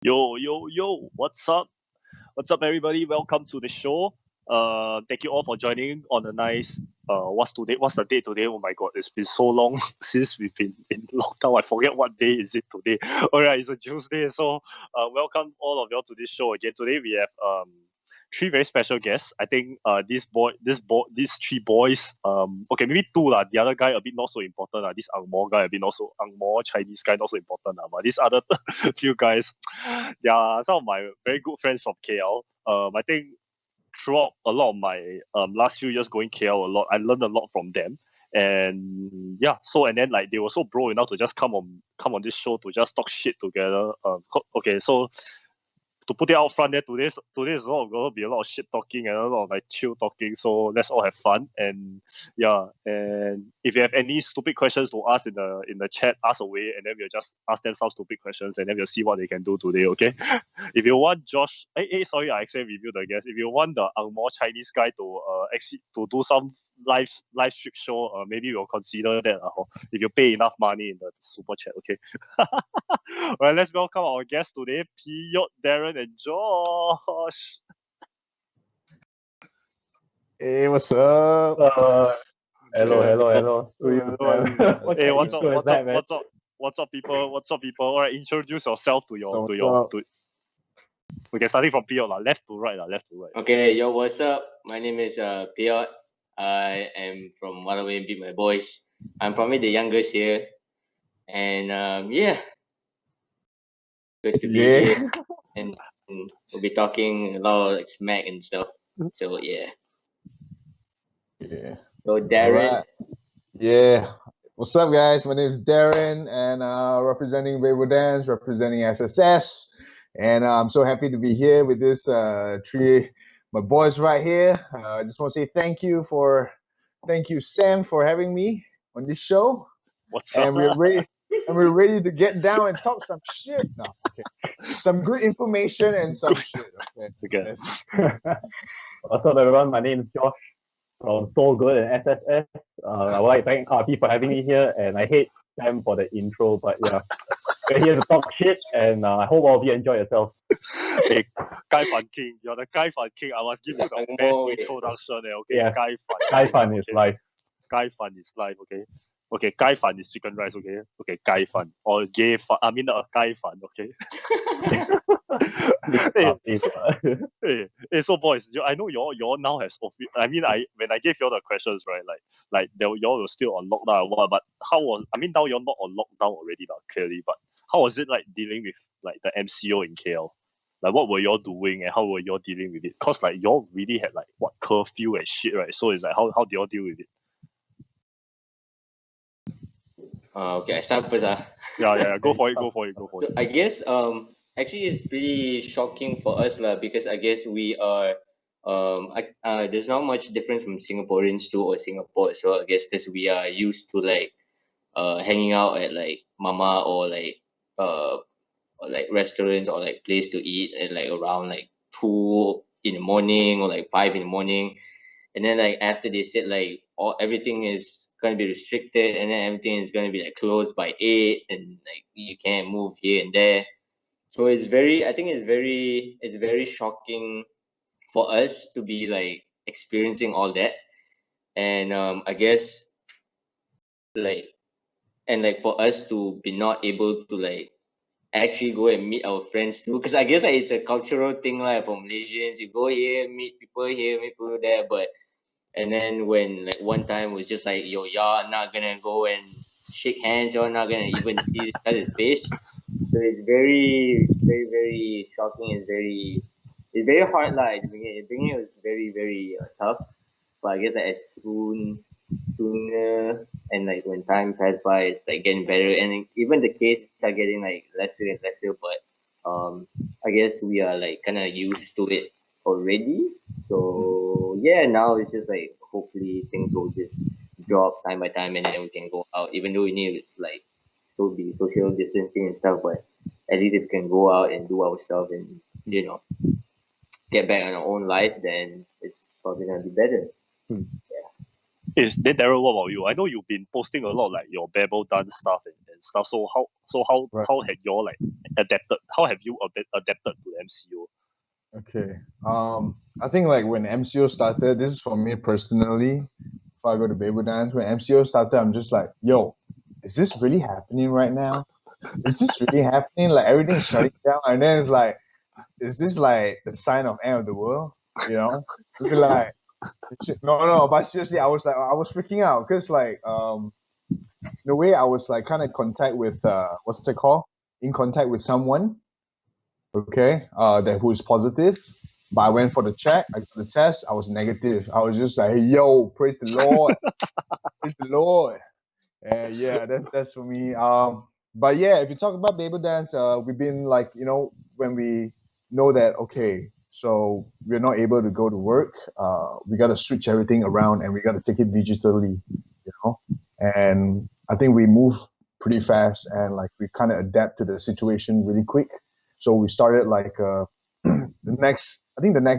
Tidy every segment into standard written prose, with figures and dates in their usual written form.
Yo, what's up? What's up, everybody? Welcome to the show. Thank you all for joining on a nice. What's today? What's the date today? Oh my god, it's been so long since we've been in lockdown. I forget what day is it today. All right, it's a Tuesday. So, welcome all of y'all to this show again. Today we have three very special guests. I think these three boys. Okay, maybe two lah. The other guy a bit not so important lah. This Angmo guy a bit not so Angmo Chinese guy not so important lah. But these other few guys, they are some of my very good friends from KL. I think throughout a lot of my last few years going KL a lot, I learned a lot from them. And yeah, so and then like they were so bro enough to just come on this show to just talk shit together. Okay, so to put it out front there, today is going to be a lot of shit talking and a lot of like chill talking. So let's all have fun. And yeah, and if you have any stupid questions to ask in the chat, ask away, and then we'll just ask them some stupid questions, and then we'll see what they can do today. Okay. If you want Josh, sorry, I actually reviewed the guest. If you want the Angmo Chinese guy to to do some live stream show, maybe we'll consider that. If you pay enough money in the super chat, okay. All right, let's welcome our guests today, Peot, Darren, and Josh. Hey, what's up? Hello. Hey, what's up, people? All right, introduce yourself to your. Okay, starting from Peot, left to right. Okay, yo, what's up? My name is Peot. I am from Waterway Beat My Boys. I'm probably the youngest here. And yeah, good to be here. And we'll be talking a lot of like smack and stuff. So yeah. So Darren. Right. Yeah. What's up, guys? My name is Darren, and representing Wayward Dance, representing SSS. And I'm so happy to be here with this three, my boys right here. I just want to say thank you, Sam, for having me on this show. What's up? And we're ready to get down and talk some shit. No, okay. Some good information and some shit. Okay. What's up, everyone? My name is Josh from So Good and SSS. I would like to thank RP for having me here, and I hate Sam for the intro, but yeah, we're here to talk shit, and I hope all of you enjoy yourself. Hey, Kai Fan King, you're the Kai Fan King. I must give you the best introduction. Okay, Yeah. Kai Fan is life. Kai Fan is life. Okay, Kai Fan is chicken rice. Okay, Kai Fan or gay Fan. I mean, Kai Fan. Okay. Hey, so boys, I know y'all now has. I mean, when I gave y'all the questions, right? Like y'all were still on lockdown or what? But how was? I mean, now you're not on lockdown already, clearly. But how was it like dealing with like the MCO in KL? Like, what were y'all doing and how were y'all dealing with it? Cause like y'all really had like what curfew and shit, right? So it's like how do y'all deal with it? Okay, I start first. Yeah. Go for it. So I guess actually it's pretty shocking for us because I guess we are there's not much difference from Singaporeans too or Singapore. So I guess because we are used to like hanging out at like mama or like restaurants or like place to eat at like around like 2 in the morning or like 5 in the morning. And then like after they said like everything is gonna be restricted and then everything is gonna be like closed by 8 and like you can't move here and there. So it's very shocking for us to be like experiencing all that. And I guess like for us to be not able to like actually go and meet our friends too, because I guess like, it's a cultural thing like for Malaysians. You go here, meet people here, meet people there, but and then when like one time was just like, yo, y'all not gonna go and shake hands, you're not gonna even see each other's face. So it's very shocking. It's very hard. Like the beginning was very tough, but I guess like, as sooner and like when time passed by, it's like getting better, and even the cases are getting like lesser and lesser. But I guess we are like kind of used to it already. So yeah, now it's just like hopefully things will just drop time by time, and then we can go out. Even though we need it's like still be social distancing and stuff, but at least if we can go out and do our stuff and get back on our own life, then it's probably gonna be better. Then Darren, what about you? I know you've been posting a lot like your Babel dance stuff and stuff. So how had y'all like adapted? How have you adapted to the MCO? Okay. I think like when MCO started, this is for me personally. If I go to Baby Dance, when MCO started, I'm just like, yo, is this really happening right now? Is this really happening? Like everything's shutting down, and then it's like, is this like the sign of end of the world? You know? We'd be like, no. But seriously, I was freaking out because like in a way I was like kind of contact with what's it called? In contact with someone, okay, that who's positive. But I went for the check, I got the test, I was negative. I was just like, hey, yo, praise the Lord. Praise the Lord. And yeah, that's for me. But yeah, if you talk about Baby Dance, we've been like, when we know that okay, so we're not able to go to work, we gotta switch everything around and we gotta take it digitally, And I think we move pretty fast and like we kind of adapt to the situation really quick. So we started like the next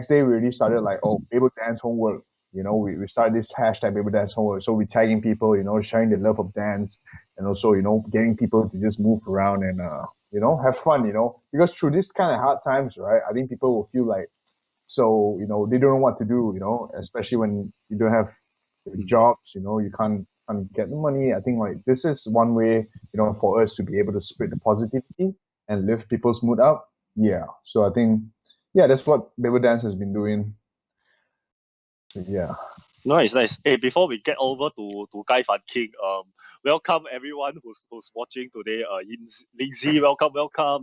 day we already started like, oh, Baby Dance homework. We started this hashtag Baby Dance homework. So we're tagging people, sharing the love of dance and also, getting people to just move around and, have fun, because through this kind of hard times, right? I think people will feel like, so, they don't know what to do, especially when you don't have jobs, you can't get the money. I think like this is one way, for us to be able to spread the positivity and lift people's mood up. Yeah. So I think, yeah, that's what Baby Dance has been doing. Yeah. Nice. Hey, before we get over to Kai Fan King, welcome everyone who's watching today. Lindsay, welcome.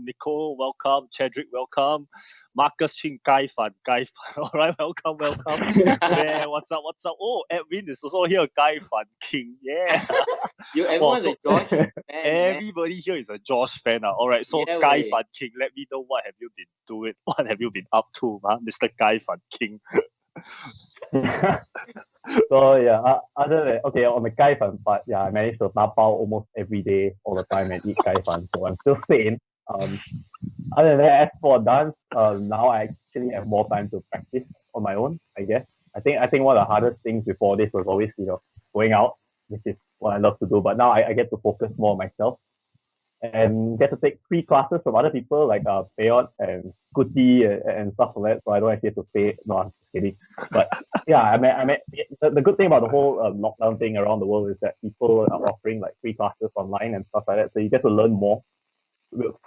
Nicole, welcome. Chadrick, welcome. Marcus Ching, Kai Fan. All right, welcome. Man, what's up? Oh, Edwin is also here. Kai Fan King, yeah. Everyone's a Josh fan. Everybody here is a Josh fan. All right, so Yeah, Kai Fan King, let me know what have you been doing? What have you been up to, Mr. Kai Fan King? So yeah, other than on the kai fan part, yeah, I managed to tapao almost every day, all the time, and eat kai fan. So I'm still sane. Other than that, as for dance, now I actually have more time to practice on my own. I guess. I think one of the hardest things before this was always going out, which is what I love to do. But now I get to focus more on myself and get to take free classes from other people like Peot and Kuti and stuff like that. So I don't actually have to pay. No, I'm just kidding. But yeah, I mean, the good thing about the whole lockdown thing around the world is that people are offering like free classes online and stuff like that. So you get to learn more.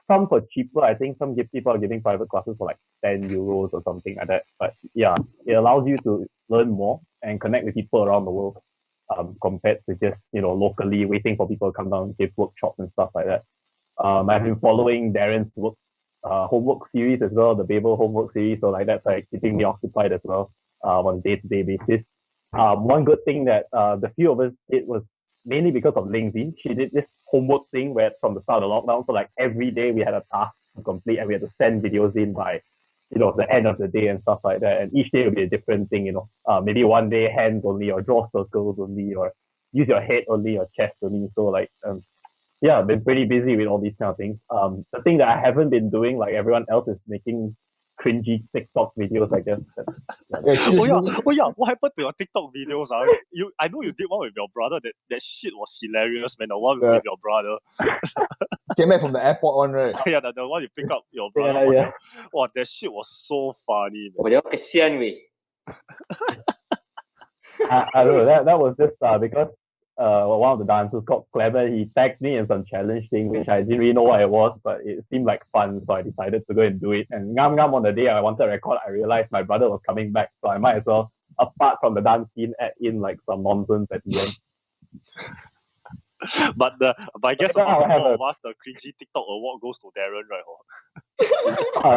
Some for cheaper. I think some people are giving private classes for like 10 euros or something like that. But yeah, it allows you to learn more and connect with people around the world compared to just locally waiting for people to come down and give workshops and stuff like that. I've been following Darren's homework series as well, the Babel homework series. So like that's like keeping me occupied as well on a day-to-day basis. One good thing that the few of us did was mainly because of Lindsay. She did this homework thing where from the start of the lockdown, so like every day we had a task to complete and we had to send videos in by the end of the day and stuff like that. And each day will be a different thing, maybe one day hands only or draw circles only or use your head only or chest only. So like yeah, I've been pretty busy with all these kind of things. The thing that I haven't been doing, like everyone else, is making cringy TikTok videos, I guess. Oh yeah, what happened to your TikTok videos? I know you did one with your brother. That shit was hilarious, man. The one with your brother. Came back from the airport one, right? Yeah, the one you pick up your brother. Yeah. Wow, that shit was so funny, man. Oh, that kesian weh. I don't know. That was just because one of the dancers called Clever, he tagged me in some challenge thing, which I didn't really know what it was, but it seemed like fun, so I decided to go and do it. And ngam on the day I wanted to record, I realized my brother was coming back, so I might as well, apart from the dance scene, add in like some nonsense at the end. But I guess among all of us, the cringy TikTok award goes to Darren, right?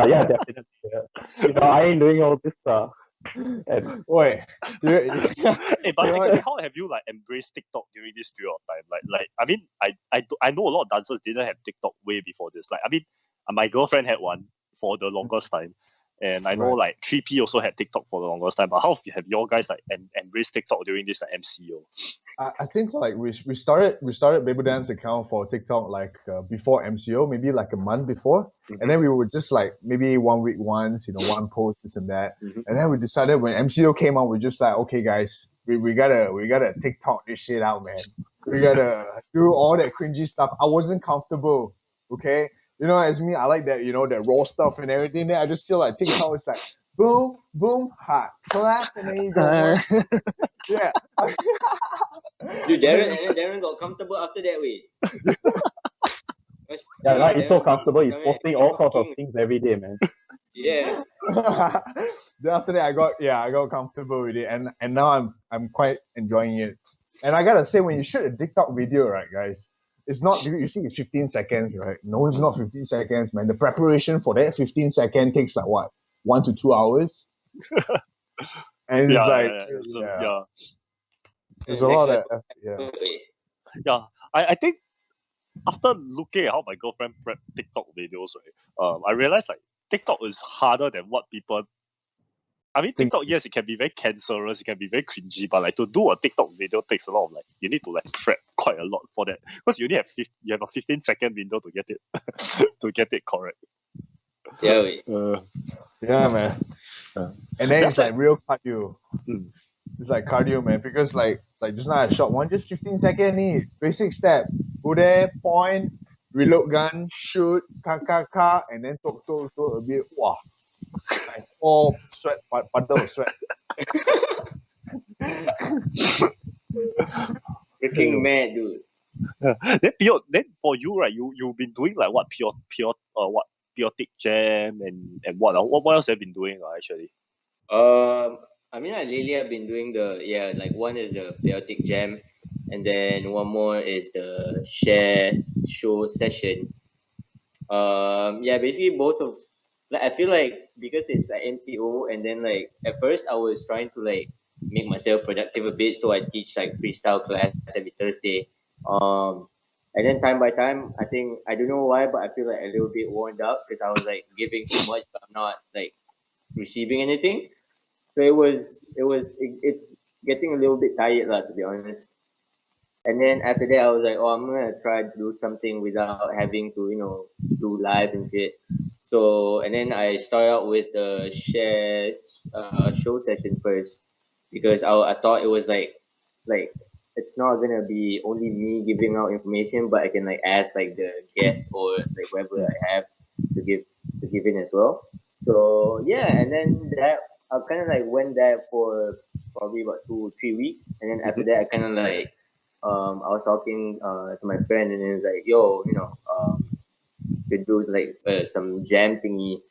Yeah, definitely. I ain't doing all this Wait, hey, but actually, how have you like embraced TikTok during this period of time? Like I mean, I know a lot of dancers didn't have TikTok way before this. Like I mean, my girlfriend had one for the longest time, and I know like 3P also had TikTok for the longest time. But how have your guys like embraced TikTok during this MCO? I think like we started Baby Dance account for TikTok like before MCO, maybe like a month before, and then we would just like maybe 1 week once, one post this and that, and then we decided when MCO came out, we're just like, okay guys, we gotta TikTok this shit out, man. We gotta do all that cringy stuff. I wasn't comfortable, okay. you know, as me, I like that, you know, that raw stuff and everything. Then I just feel like TikTok is like boom, boom, hot, clap, and then you go, yeah. Dude, Darren got comfortable after that way. Yeah, now he's so comfortable. He's Come here, posting keep all sorts of talking. things every day, man. Yeah. Then after that, I got comfortable with it, and now I'm quite enjoying it. And I gotta say, when you shoot a TikTok video, right, guys, it's not you see it's 15 seconds, right? No, it's not 15 seconds, man. The preparation for that 15-second takes like what, 1 to 2 hours, and it's like there's a lot of yeah. I think after looking at how my girlfriend prep TikTok videos, right, I realized like TikTok is harder than what people. I mean, TikTok, yes, it can be very cancerous, it can be very cringy, but like to do a TikTok video takes a lot of like, you need to like prep quite a lot for that because you only have you have a 15-second window to get it to get it correct. Yeah, yeah, man. And then it's like real cardio. It's like cardio, man, because like just now I shot one, just 15-second need. Basic step. Go there, point, reload gun, shoot, ka, and then talk a bit. Wow. Like all sweat, puddle of sweat. freaking mad, dude. Then then for you, right, you've been doing like what what Peotic jam and what else have you been doing actually? I mean, lately I've been doing like one is the Peotic jam, and then one more is the share show session. Yeah, basically both of, like, I feel like because it's an MCO, and then like at first I was trying to like make myself productive a bit, so I teach like freestyle class every Thursday. And then time by time, I think, I don't know why, but I feel like a little bit worn out because I was like giving too much, but I'm not like receiving anything. So it's getting a little bit tired lah, to be honest. And then after that, I was like, oh, I'm gonna try to do something without having to, do live and shit. So, and then I started out with the shares show session first because I thought it was like it's not gonna be only me giving out information, but I can like ask like the guests or like whoever I have to give in as well. So yeah, and then that I kind of like went there for probably about 2 or 3 weeks, and then after that I kind of like I was talking to my friend, and he was like, "Yo, could do like some jam thingy."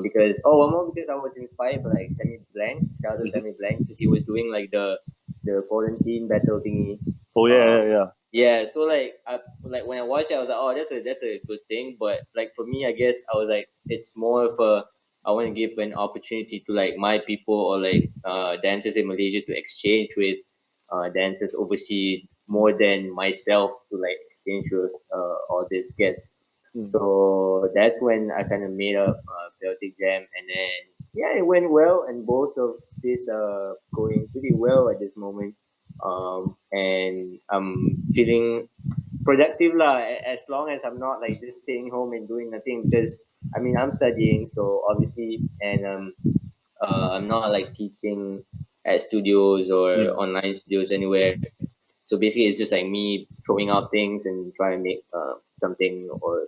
Because one more because I was inspired by like Semi Blank, shout out to Semi Blank, because he was doing like the quarantine battle thingy. Oh yeah. Yeah, so like when I watched it, I was like, oh, that's a good thing. But like for me, I guess I was like, it's more of a, I want to give an opportunity to like my people or like dancers in Malaysia to exchange with dancers overseas more than myself to like exchange with all these guests. So that's when I kind of made up Peotic Jam, and then yeah, it went well, and both of these are going pretty well at this moment. And I'm feeling productive lah, as long as I'm not like just sitting home and doing nothing, because I mean I'm studying, so obviously, and I'm not like teaching at studios or online studios anywhere. So basically, it's just like me throwing out things and trying to make something, or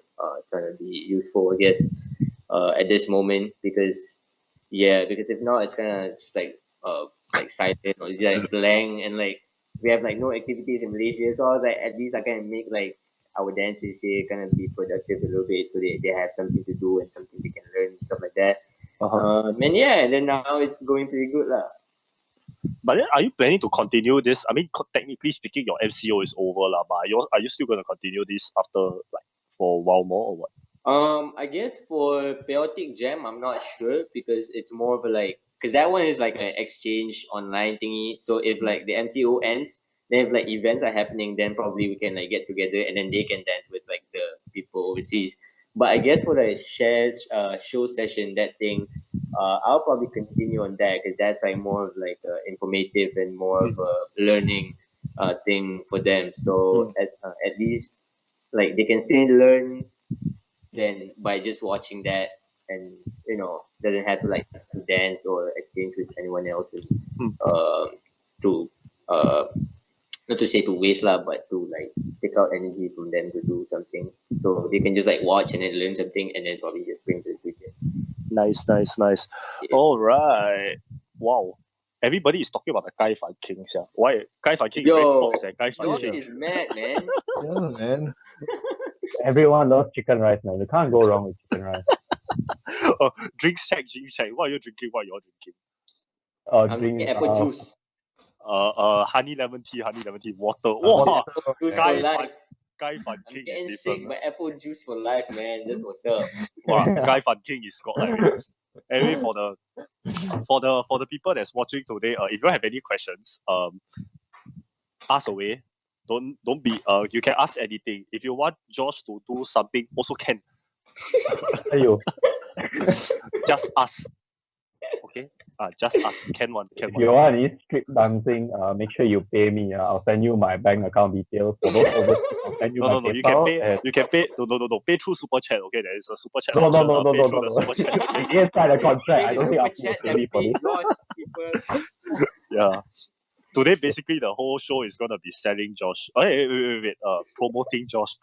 trying to be useful, I guess, at this moment. Because if not, it's kind of just like silent or like blank, and like we have like no activities in Malaysia. So I was like, at least I can make like our dancers here kind of be productive a little bit, so they have something to do and something they can learn, stuff like that. And yeah, and then now it's going pretty good lah. But then, are you planning to continue this? I mean, technically speaking, your MCO is over lah. But are you still going to continue this after like for a while more or what? I guess for Peotic Jam, I'm not sure, because it's more of a like, because that one is like an exchange online thingy. So if like the MCO ends, then if like events are happening, then probably we can like get together, and then they can dance with like the people overseas. But I guess for the shared show session, that thing, I'll probably continue on that, because that's like more of like informative and more of a learning thing for them. So at least like they can still learn then by just watching that, and doesn't have to like to dance or exchange with anyone else, and to not to say to waste lah, but to like take out energy from them to do something. So they can just like watch and then learn something and then probably just bring to the future. Nice. All right. Wow. Everybody is talking about the Kai Fan King. Yeah. Why? Kai Fan King is very Yo, pops and Kai Fan Josh King. is mad, man. Yeah, man. Everyone loves chicken rice, man. You can't go wrong with chicken rice. Drink check. What are you drinking? What are you all drinking? I'm Drink drinking apple juice. Honey lemon tea, water. Wow. Juice Kai for Fan, life. Kai Fan I'm King getting is sick, different. but apple juice for life, man. That's what's up. Wow, Kai Fan King is got like. Anyway, for the people that's watching today, if you have any questions, ask away. Don't be you can ask anything. If you want Josh to do something, also can. you. Just ask. Okay? Just ask. Can one. If you want any street dancing, make sure you pay me. I'll send you my bank account details. For those overseas, I'll send you my No. You can PayPal. pay. And... You can pay. No. Pay through super chat. Okay, there is a super chat. No. Pay through the super chat. You can't sign a contract. I don't think Super I'll chat pay me and for pay this. Josh, people. Yeah. Today, basically, the whole show is gonna be selling Josh. Oh, wait. Promoting Josh.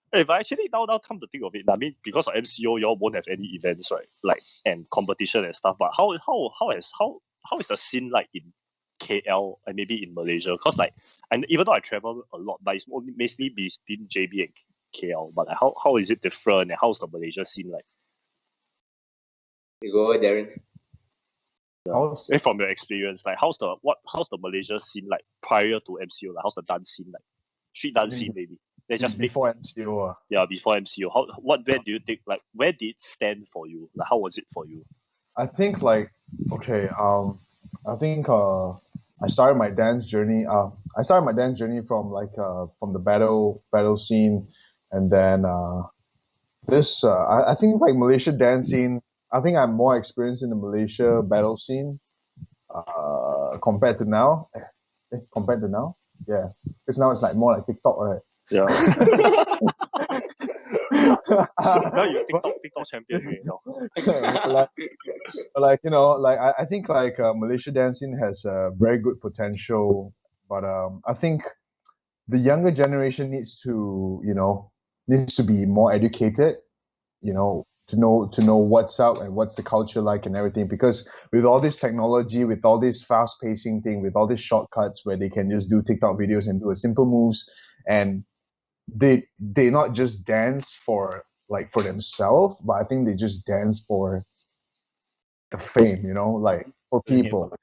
But actually, now come to think of it, I mean, because of MCO, y'all won't have any events, right? Like and competition and stuff. But how is the scene like in KL and maybe in Malaysia? Because like, and even though I travel a lot, but it's mainly between JB and KL. But like, how is it different? And how's the Malaysia scene like? You go, Darren. From your experience, like how's the Malaysia scene like prior to MCO? Like how's the dance scene like? Street dance scene maybe. They just before MCO. Yeah, before MCO. Where do you think, like, where did it stand for you? Like, how was it for you? I think like okay, I think I started my dance journey. I started my dance journey from like from the battle scene, and then I think like Malaysia dance scene. I think I'm more experienced in the Malaysia battle scene compared to now. Compared to now, yeah, because now it's like more like TikTok, right? Yeah. Now you TikTok champion, you know. like I think like Malaysia dancing has a very good potential, but I think the younger generation needs to be more educated, to know what's up and what's the culture like and everything, because with all this technology, with all this fast pacing thing, with all these shortcuts where they can just do TikTok videos and do a simple moves, and they not just dance for themselves, but I think they just dance for the fame, like for people.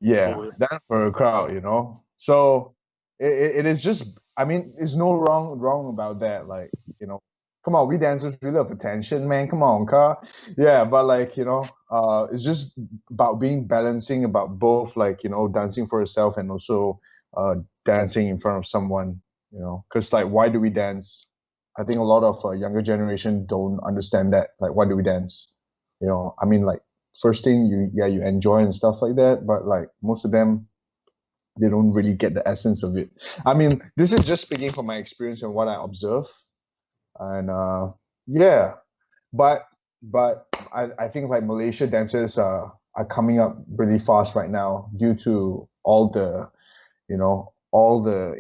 Yeah, dance for a crowd, So it is just, I mean, there's no wrong about that. Like, come on, we dancers, we love attention, man. Come on, car. Yeah, but like, it's just about being balancing about both, like, dancing for yourself and also dancing in front of someone, because like, why do we dance? I think a lot of younger generation don't understand that. Like, why do we dance? I mean, like, first thing you enjoy and stuff like that, but like most of them, they don't really get the essence of it. I mean, this is just speaking from my experience and what I observe, and yeah, but I think like Malaysia dancers are coming up really fast right now due to all the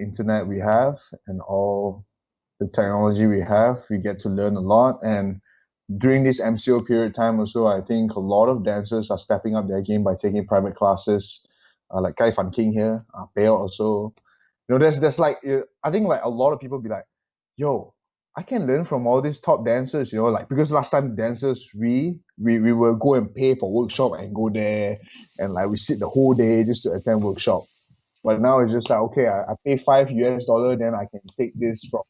internet we have and all the technology we have. We get to learn a lot, and during this MCO period time also, I think a lot of dancers are stepping up their game by taking private classes, like Kai Fan King here, Peot also. There's like, I think like a lot of people be like, yo, I can learn from all these top dancers, like, because last time dancers, we will go and pay for workshop and go there, and like we sit the whole day just to attend workshop. But now it's just like, okay, I pay $5, then I can take this from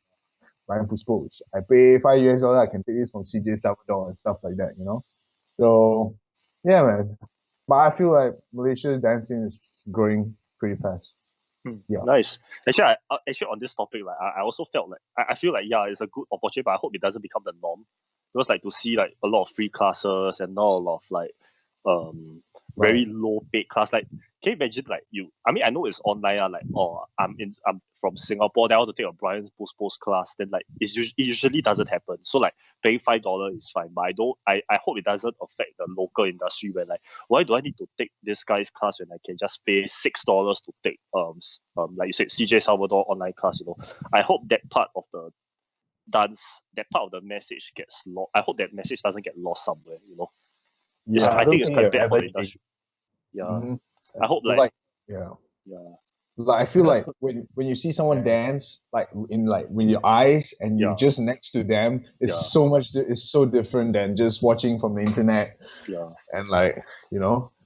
Ryan Puspos. I pay $5, I can take this from CJ Salvador and stuff like that, So, yeah, man. But I feel like Malaysia dancing is growing pretty fast. Yeah. Nice. Actually, on this topic, like I also felt like I feel like it's a good opportunity, but I hope it doesn't become the norm. Because like to see like a lot of free classes and not a lot of like very low paid class. Like, can you imagine like you? I mean, I know it's online. Like, oh, I'm from Singapore. Then I want to take a Brian's post class. Then like it usually doesn't happen. So like paying $5 is fine, but I hope it doesn't affect the local industry where like why do I need to take this guy's class when I can just pay $6 to take like you said CJ Salvador online class. I hope that part of the message gets lost. I hope that message doesn't get lost somewhere. Yeah, I think it's quite bad for the everything. industry. Yeah, Mhm. I hope Like, yeah. Like I feel like when you see someone dance, like in like with your eyes and you're just next to them, it's it's so different than just watching from the internet. Yeah. And like,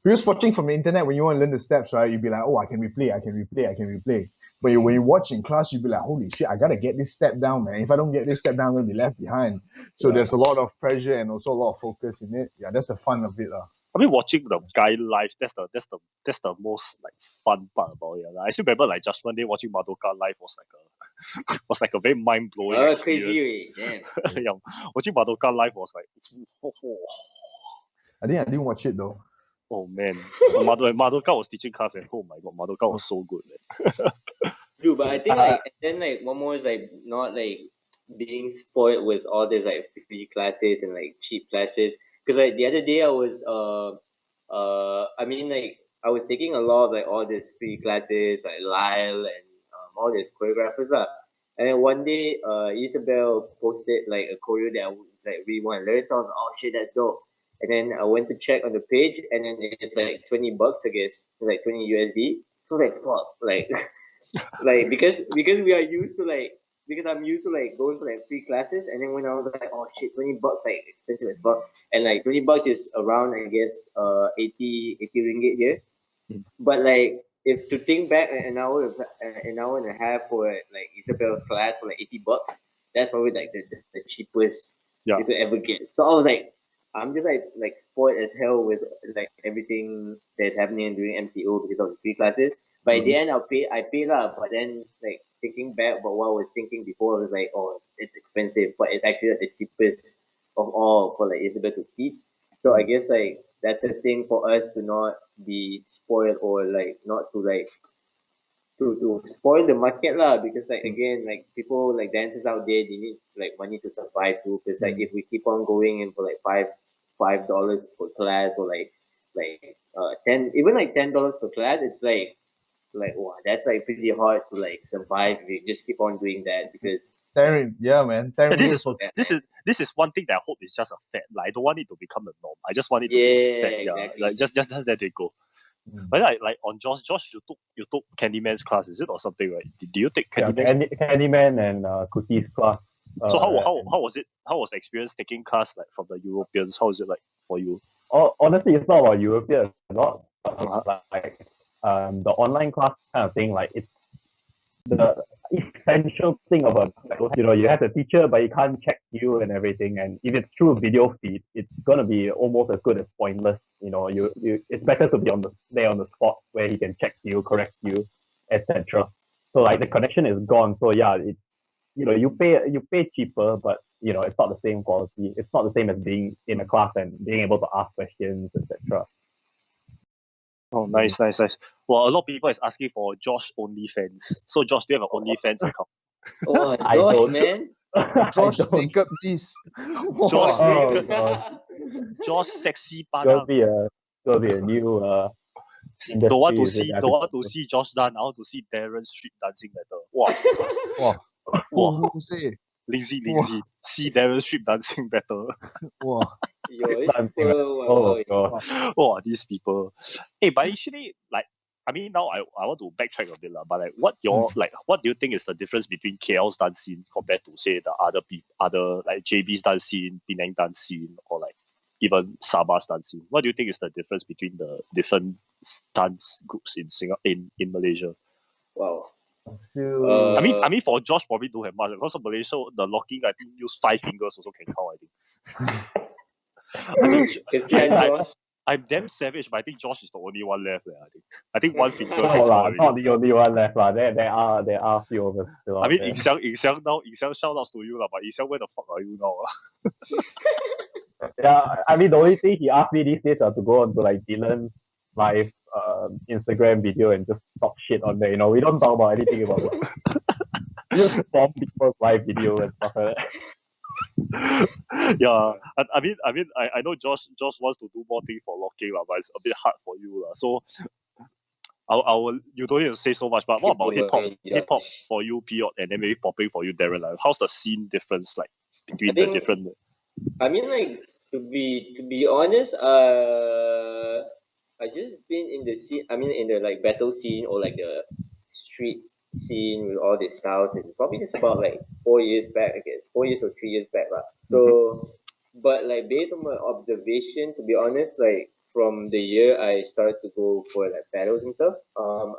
because watching from the internet, when you want to learn the steps, right, you'd be like, oh, I can replay. But when you watch in class, you'd be like, holy shit, I gotta get this step down, man. If I don't get this step down, I'm gonna be left behind. So there's a lot of pressure and also a lot of focus in it. Yeah, that's the fun of it. I mean, watching the guy live, that's the most like fun part about it. I still remember like Judgment Day watching Madoka live was like a very mind blowing. Oh, it's crazy, damn. Yeah, watching Madoka live was like, I didn't watch it though. oh man, Madoka was teaching class and oh my god, Madoka was so good, man. Dude, but I think like and then like one more is like not like being spoiled with all these like free classes and like cheap classes. Because like the other day I was I mean like I was taking a lot of like all these free classes like Lyle and all these choreographers lah. And then one day Isabel posted like a choreo that I would like really want to learn. So I was like, oh shit, that's dope. And then I went to check on the page and then it's like $20, I guess, like 20 USD. So like fuck, like like because we are used to like because I'm used to like going for like free classes, and then when I was like, oh shit, $20 like expensive as fuck, and like $20 is around I guess 80 ringgit here. But like if to think back an hour and a half for like Isabel's class for like $80, that's probably like the cheapest you could ever get. So I was like, I'm just like spoiled as hell with like everything that's happening during MCO because of the free classes. But at the end, I pay lah. But then like thinking back about what I was thinking before, I was like, oh, it's expensive, but it's actually like the cheapest of all for like Isabel to teach. So I guess like that's a thing for us to not be spoiled or like not to like to spoil the market lah, because like again like people like dancers out there, they need like money to survive too, because like if we keep on going in for like $5 per class or like 10, even like $10 per class, it's like wow, that's like pretty hard to like survive if you just keep on doing that. Because Darren, yeah, man. Darren, this is one thing that I hope is just a fad. Like I don't want it to become a norm. I just want it to be a fad. exactly. Like just let it go. But like on Josh, you took Candyman's class, is it, or something, right? Did you take Candyman's? Candyman and Cookie's class. So how was it? How was the experience taking class like from the Europeans? How is it like for you? Honestly, it's not about European. Not like the online class kind of thing. Like it's the essential thing about you have a teacher, but you can't check you and everything. And if it's through video feed, it's gonna be almost as good as pointless. It's better to be there on the spot where he can check you, correct you, etc. So like the connection is gone. So yeah, it's you pay cheaper, but it's not the same quality. It's not the same as being in a class and being able to ask questions, etc. Oh, nice. Well, a lot of people is asking for Josh OnlyFans. So Josh, do you have an OnlyFans account? Oh, I Josh, don't. man. Josh, make up this. Josh sexy It'll padang. be a new Don't want to industry. see Josh dance. I want to see Darren street dancing better. Wow. Who say? Lazy. See Darren street dancing better. Wow. Yo, it's people. Oh, these people. Hey, but actually, like, I mean, now I want to backtrack a bit, but like, what do you think is the difference between KL's dance scene compared to say the other like JB's dance scene, Penang dance scene, or like even Sabah's dance scene? What do you think is the difference between the different dance groups in in Malaysia? Wow. I mean, for Josh probably don't have much because of Malaysia. The locking, I think, use 5 fingers also can count. I'm damn savage, but I think Josh is the only one left. I think one finger. Not the only one left. There are a few of us still. I mean, Ying Xiang now. Ying Xiang, shout outs to you, but Ying Xiang, where the fuck are you now? Yeah, I mean, the only thing he asked me these days are to go on to like Dylan's live Instagram video and just talk shit on there. You know, we don't talk about anything about it. We just bomb people's live video and stuff like that. Yeah, I know Josh wants to do more things for locking, but it's a bit hard for you. So I'll you don't need to say so much, but what about hip hop for you, Peot, and then maybe popping for you, Darren? Like, how's the scene difference like between the different? I mean, like, to be honest, I just been in the scene. I mean, in the like battle scene or like the street scene with all these styles. It's probably just about like 4 years back, I guess, 4 years or 3 years back, lah. So, but like based on my observation, to be honest, like from the year I started to go for like battles and stuff,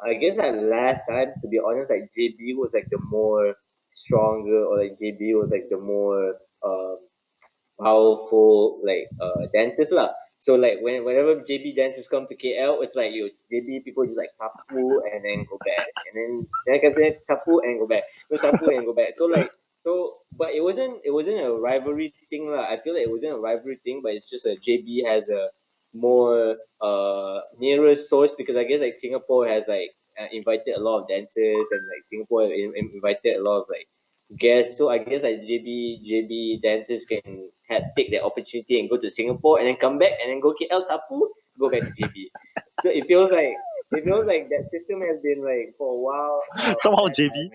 I guess that last time, to be honest, like JB was like the more stronger, or like JB was like the more powerful like dancers lah. So like whenever JB dancers come to KL, it's like you JB people just like sapu and then go back, and then sapu and go back, no sapu and go back. But it wasn't a rivalry thing lah. I feel like it wasn't a rivalry thing, but it's just a JB has a more nearer source, because I guess like Singapore has like invited a lot of dancers, and like Singapore invited a lot of like guests. So I guess like JB dancers can take the opportunity and go to Singapore and then come back and then go KL Sapu, go back to JB. So it feels like that system has been like for a while. Somehow JB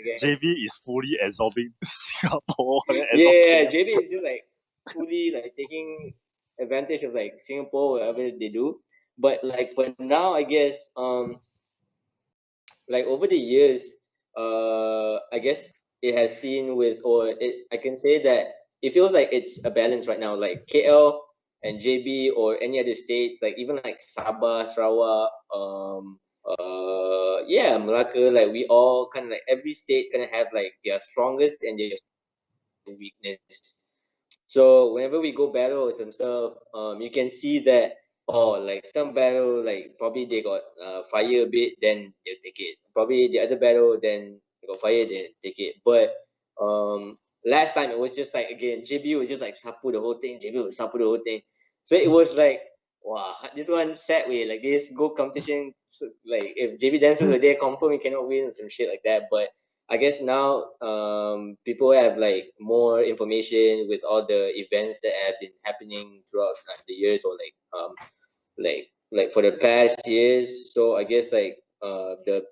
is fully absorbing Singapore. Yeah, JB is just like fully like taking advantage of like Singapore, whatever they do. But like for now, I guess like over the years, I guess it has seen with, I can say that it feels like it's a balance right now. Like KL and JB or any other states, like even like Sabah, Sarawak, Malacca, like we all kind of like every state kind of have like their strongest and their weakness. So whenever we go battle or some stuff, you can see that like some battle, like probably they got fire a bit, then they'll take it. Probably the other battle, then they got fire, they take it. But last time it was just like, again, JB was just like sapu the whole thing. JB was sapu the whole thing. So it was like, wow, this one sad way, like this go competition. So, like if JB dancers were there, confirm we cannot win or some shit like that. But I guess now people have like more information with all the events that have been happening throughout the years, or like for the past years. So I guess like the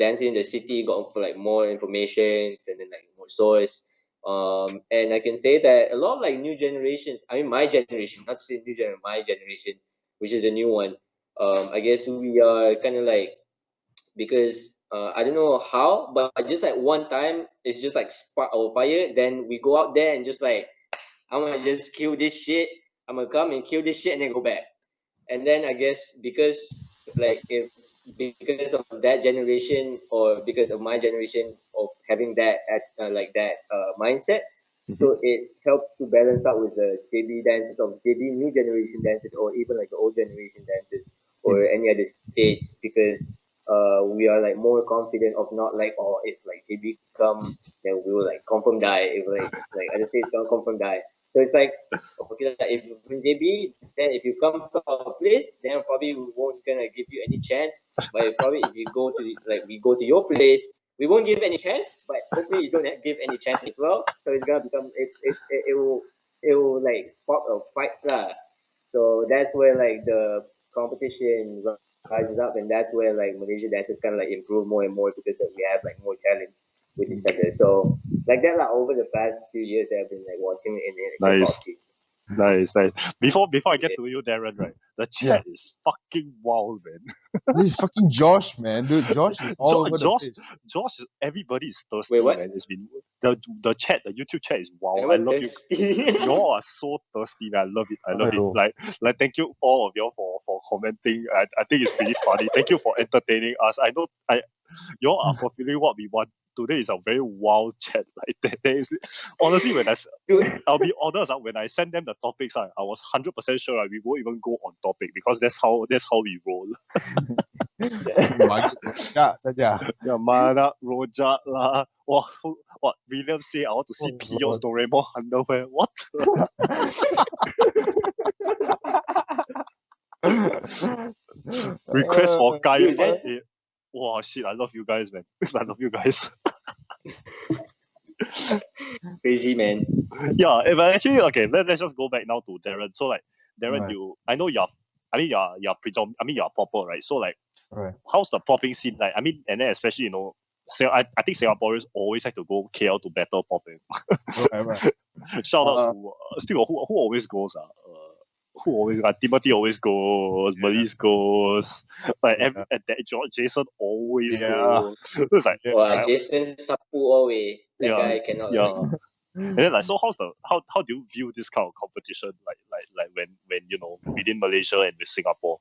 dancing in the city got for like more information and then like more source. And I can say that a lot of like new generations, I mean my generation, not to say new generation, my generation, which is the new one. I guess we are kind of like, because I don't know how, but just like one time it's just like spark our fire. Then we go out there and just like, I'm gonna just kill this shit. I'm gonna come and kill this shit and then go back. And then I guess because of that generation, or because of my generation of having that mindset, so it helps to balance out with the JB dances of JB new generation dances, or even like the old generation dances, or any other states, because we are like more confident of not like, if like JB come, then we will like confirm die. If like other states come, confirm die. So it's like, okay, if you win JB, then if you come to our place, then probably we won't gonna give you any chance. But probably if you go to we go to your place, we won't give any chance. But hopefully you don't give any chance as well. So it's gonna become it will like spark a fight lah. So that's where like the competition rises up, and that's where like Malaysia dancers kind of like improve more and more, because we have like more challenge with each other. So like that like over the past few years I've been like watching in Nice. Nice. Before I get to you, Darren, right? The chat is fucking wild, man. This is fucking Josh, man. Dude, Josh is all over the place. Josh, everybody is thirsty. Wait, what? Man. It's been the chat, the YouTube chat is wild. I love you. You all are so thirsty, man. I love it. I love it. Like thank you all of you for commenting. I think it's pretty funny. Thank you for entertaining us. I know you all are fulfilling what we want. Today is a very wild chat. Like there is, honestly, I'll be honest. When I send them the topics, I was 100% sure we won't even go on topic, because that's how we roll. Mana Rojak lah. What William say? I want to see Peot's Doraemon underwear. What? Request for guy. Dude, that's- Wow, shit! I love you guys, man. I love you guys. crazy, man. Yeah, but actually, okay. Let's just go back now to Darren. So like, Darren, Right. I know you're. I mean, you're you're proper, right? So like, Right. how's the popping scene like? I mean, and then especially I think Singaporeans always like to go KL to battle popping. Right. Shout outs to still who always goes who always Timothy always goes, Malise goes, like Yeah. and that Jason always Yeah. goes. It's like Wow, Jason Sapu away. That yeah, guy cannot. yeah. And then like so how do you view this kind of competition like when within Malaysia and with Singapore?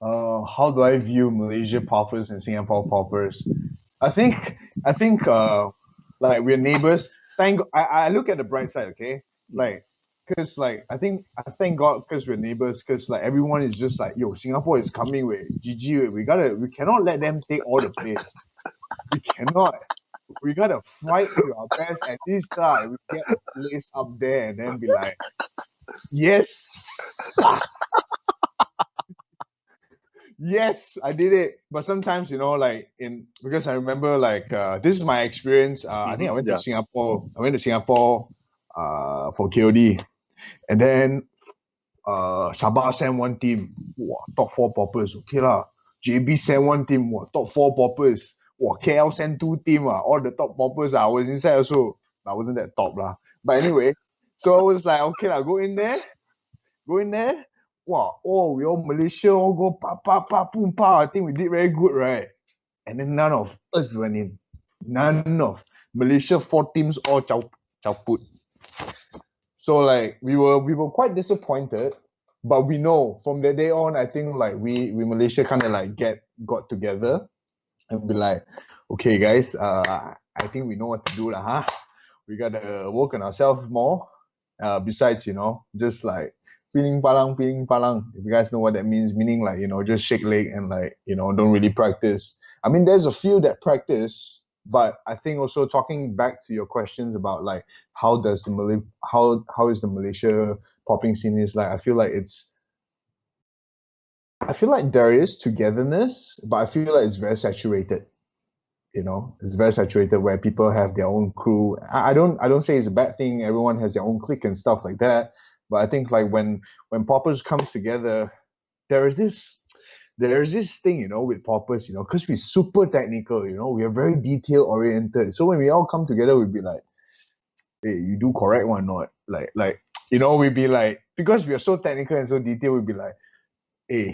How do I view Malaysia poppers and Singapore poppers? I think like we're neighbors. I look at the bright side, okay? Like, cause like I thank God because we're neighbors. Cause like everyone is just like, yo, Singapore is coming with GG. We cannot let them take all the place. We cannot. We gotta fight to our best. At least we get a place up there and then be like, yes. Yes, I did it. But sometimes, like because I remember like this is my experience. I think I went to Singapore. I went to Singapore for KOD. And then Sabah sent one team. Wow, top 4 poppers. Okay lah. JB sent one team. Wow, top 4 poppers. Wow, KL sent 2 team. All the top poppers. I was inside also. I wasn't that top lah. But anyway, so I was like, okay lah, go in there. Wow, we all Malaysia all go boom pa. I think we did very good, right? And then none of us went in. None of Malaysia 4 teams all chow put. So like we were quite disappointed, but we know from that day on, I think like we Malaysia kind of like got together and be like, okay guys, I think we know what to do lah, huh? We gotta work on ourselves more. Besides, just like feeling palang. If you guys know what that means, meaning like, just shake leg and like, don't really practice. I mean, there's a few that practice, but I think also talking back to your questions about like how is the Malaysia popping scene is like, I feel like there is togetherness, but I feel like it's very saturated. It's very saturated where people have their own crew. I don't say it's a bad thing. Everyone has their own clique and stuff like that. But I think like when poppers comes together, there's this thing, with poppers, because we're super technical, we are very detail oriented. So when we all come together, we'd be like, hey, you do correct one not? Like, we'd be like, because we are so technical and so detailed, we'd be like, hey,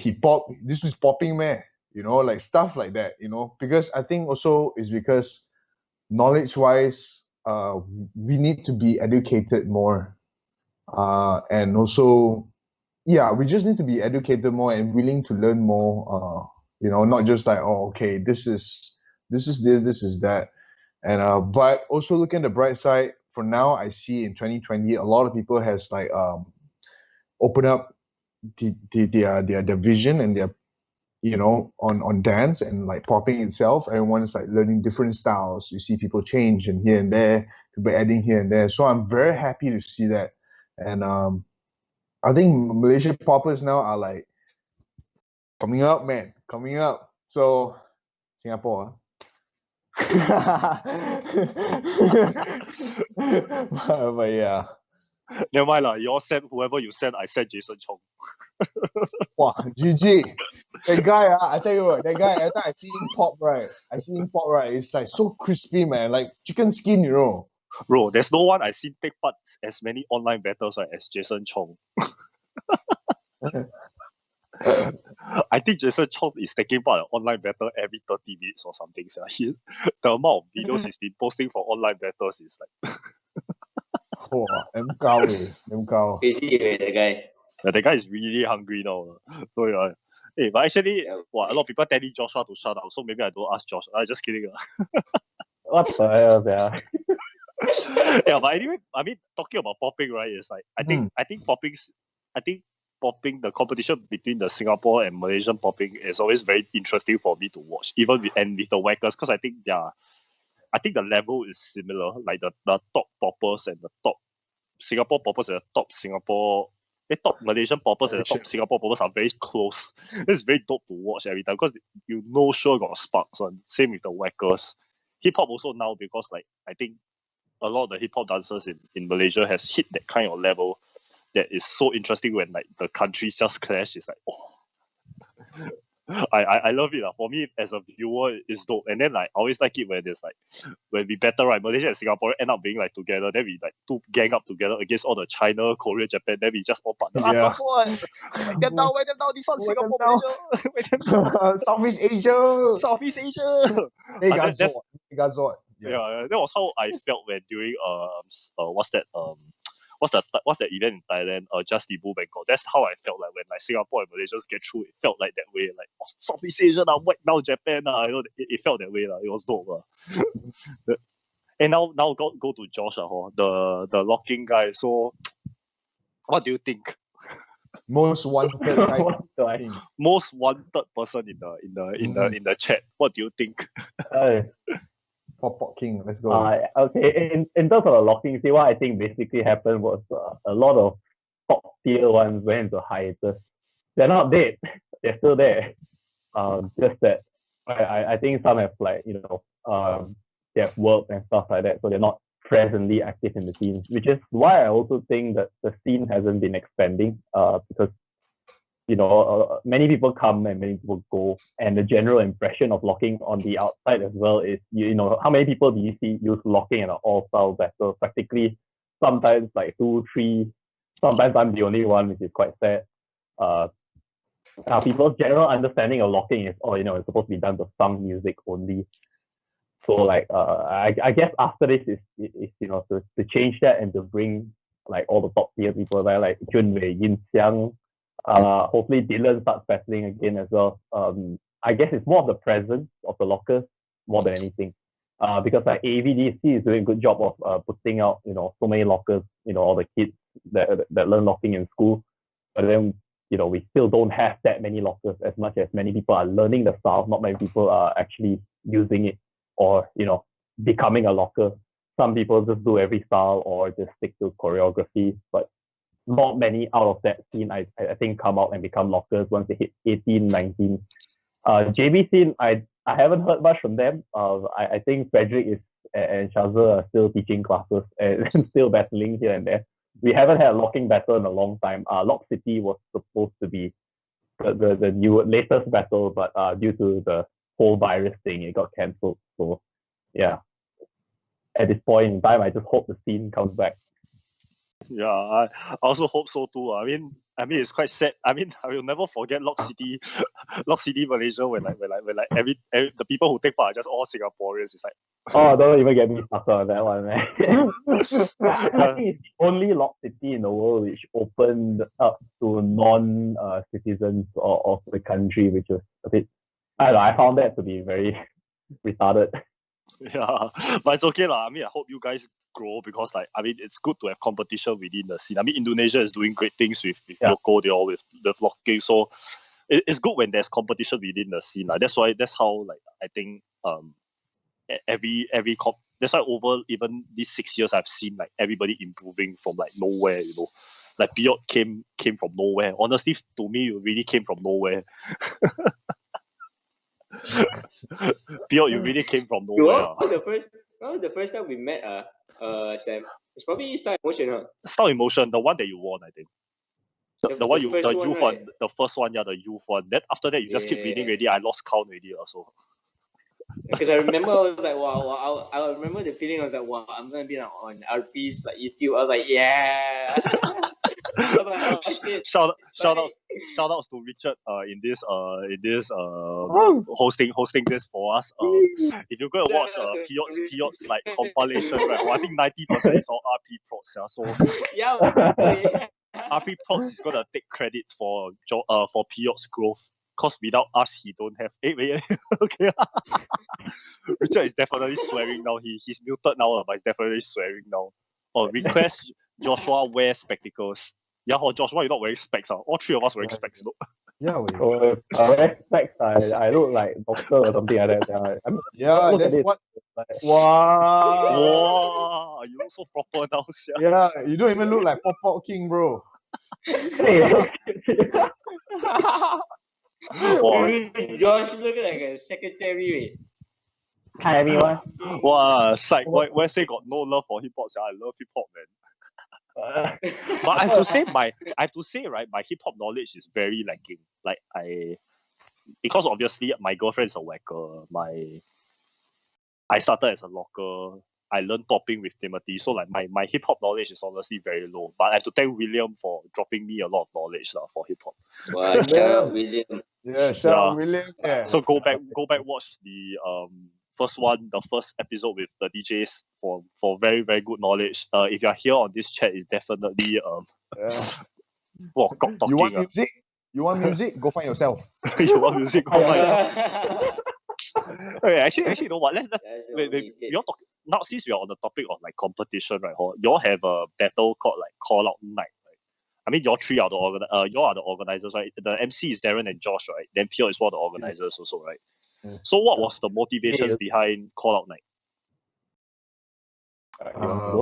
this was popping, man. Like stuff like that, because I think also is because knowledge-wise, we need to be educated more. And also, yeah, we just need to be educated more and willing to learn more. Not just like, oh, okay, this is that. And but also looking at the bright side, for now, I see in 2020, a lot of people has like open up their vision and their on dance and like popping itself. Everyone's like learning different styles. You see people change and here and there, people adding here and there. So I'm very happy to see that. And I think Malaysia poppers now are like coming up, man, coming up. So Singapore, but yeah. Never mind lah. You all send whoever you send. I send Jason Chong. Wow, GG. That guy, I tell you what, that guy, every time I see him pop, right? It's like so crispy, man, like chicken skin, Bro, there's no one I seen take part as many online battles as Jason Chong. I think Jason Chong is taking part in online battle every 30 minutes or something. So the amount of videos he's been posting for online battles is like damn cow. Crazy, that guy. the guy is really hungry now. So yeah. Hey, but actually, a lot of people telling Joshua to shut up, so maybe I don't ask Josh. I'm just kidding. What the hell, yeah? Yeah, but anyway, I mean, talking about popping, right? It's like I think popping, the competition between the Singapore and Malaysian popping is always very interesting for me to watch, even with the Wackers, because I think the level is similar. Like the top poppers and the top Singapore poppers and the top Singapore the top Malaysian poppers and the top Malaysia. Singapore poppers are very close. It's very dope to watch every time because you know sure got sparks one. Same with the whackers. Hip hop also now because like I think a lot of the hip hop dancers in Malaysia has hit that kind of level that is so interesting when like the countries just clash. It's like I love it. For me as a viewer it's dope. And then like I always like it when there's like when we battle, right, Malaysia and Singapore end up being like together, then we like two gang up together against all the China, Korea, Japan, then we just all partner. Yeah. Whack them down, this one Whack them Singapore, down. Malaysia. Whack them down. Southeast Asia. Southeast Asia. Megazord. Megazord. Yeah, that was how I felt when during what's that event in Thailand? Just the Bangkok. That's how I felt like when like Singapore and Malaysians get through. It felt like that way. Like Southeast Asia now, whack now Japan now. You know, it felt that way. It was dope. And now go to Josh, the locking guy. So what do you think? Most wanted guy. What do I mean? Most wanted person in the chat. What do you think? Pop King. Let's go. Okay, in terms of the locking, see what I think basically happened was a lot of top tier ones went into hiatus. They're not dead. They're still there. Just that I think some have like, they have work and stuff like that, so they're not presently active in the scene, which is why I also think that the scene hasn't been expanding, because many people come and many people go, and the general impression of locking on the outside as well is, how many people do you see use locking in an all-style battle? Practically, sometimes like 2, 3, sometimes I'm the only one, which is quite sad. People's general understanding of locking is, it's supposed to be done to sung music only. So like, I guess after this is to change that and to bring like all the top tier people there, like Junwei, Yin Xiang. Hopefully Dylan starts battling again as well. I guess it's more of the presence of the lockers more than anything. Because like AVDC is doing a good job of putting out, so many lockers, all the kids that learn locking in school. But then, we still don't have that many lockers as much as many people are learning the style. Not many people are actually using it or, becoming a locker. Some people just do every style or just stick to choreography, but not many out of that scene, I think, come out and become lockers once they hit 18, 19. JB scene, I haven't heard much from them. I think Frederick and Shazza are still teaching classes and still battling here and there. We haven't had a locking battle in a long time. Lock City was supposed to be the new latest battle, but due to the whole virus thing, it got cancelled. So yeah, at this point in time, I just hope the scene comes back. Yeah, I also hope so too. I mean, it's quite sad. I mean, I will never forget Lock City, Malaysia, when every the people who take part are just all Singaporeans. It's like, oh, don't even get me started on that one, man. I think it's the only Lock City in the world which opened up to non-citizens of the country, which was a bit, I don't know, I found that to be very retarded. Yeah, but it's okay lah. I mean, I hope you guys grow because it's good to have competition within the scene. I mean, Indonesia is doing great things with Yoko, they all with the vlogging. So it's good when there's competition within the scene. That's how I think that's why over even these 6 years I've seen like everybody improving from like nowhere, Like Peot came from nowhere. Honestly, to me, it really came from nowhere. Peot, you really came from nowhere. What was the first time we met, Sam? It's probably Star Emotion, huh? Star Emotion, the one that you won, I think. The youth one, the first one, the youth one. Then after that, you just keep winning already. I lost count already also. Because I remember, I was like, wow, I remember the feeling. I was like, wow, I'm gonna be on RP's like YouTube. I was like, yeah. I was like, oh, shit. Shout outs to Richard in this hosting this for us. If you're gonna watch Peot's like compilation, right? I think 90% is all RPProds. Yeah, so yeah. RPProds is gonna take credit for Peot's growth. Cause without us, he don't have. Wait. Okay. Richard is definitely swearing now. He's muted now, but he's definitely swearing now. Request Joshua wear spectacles. Yeah, Joshua, you're not wearing specs. All three of us wearing specs. No? Yeah, we. Wear specs. I look like doctor or something like that. That's what. Wow. You look so proper now. Yeah, you don't even look like Pop King, bro. Hey, Wow. Josh look like a secretary. hi everyone. Wow, psych. Why say got no love for hip hop? I love hip hop, man. But I have to say right, my hip hop knowledge is very lacking. Like because obviously my girlfriend's a whacker. I started as a locker. I learned popping with Timothy. So like my hip hop knowledge is honestly very low. But I have to thank William for dropping me a lot of knowledge for hip hop. Wow, shout out William. Yeah, shout Yeah. out William. Yeah. So go back watch the first episode with the DJs for very, very good knowledge. If you're here on this chat, it's definitely Yeah. wow, talking. You want music? You want music? Go find yourself. You want music? Go find yourself. That's Okay, actually, you know what? Let's the wait, only you all talk, tips. now since we are on the topic of like competition, right? You all have a battle called like Call Out Night, right? I mean, y'all three are you all are the organizers, right? The MC is Darren and Josh, right? Then Peot is one of the organizers also, right? Yes. So what was the motivations Yeah. behind Call Out Night?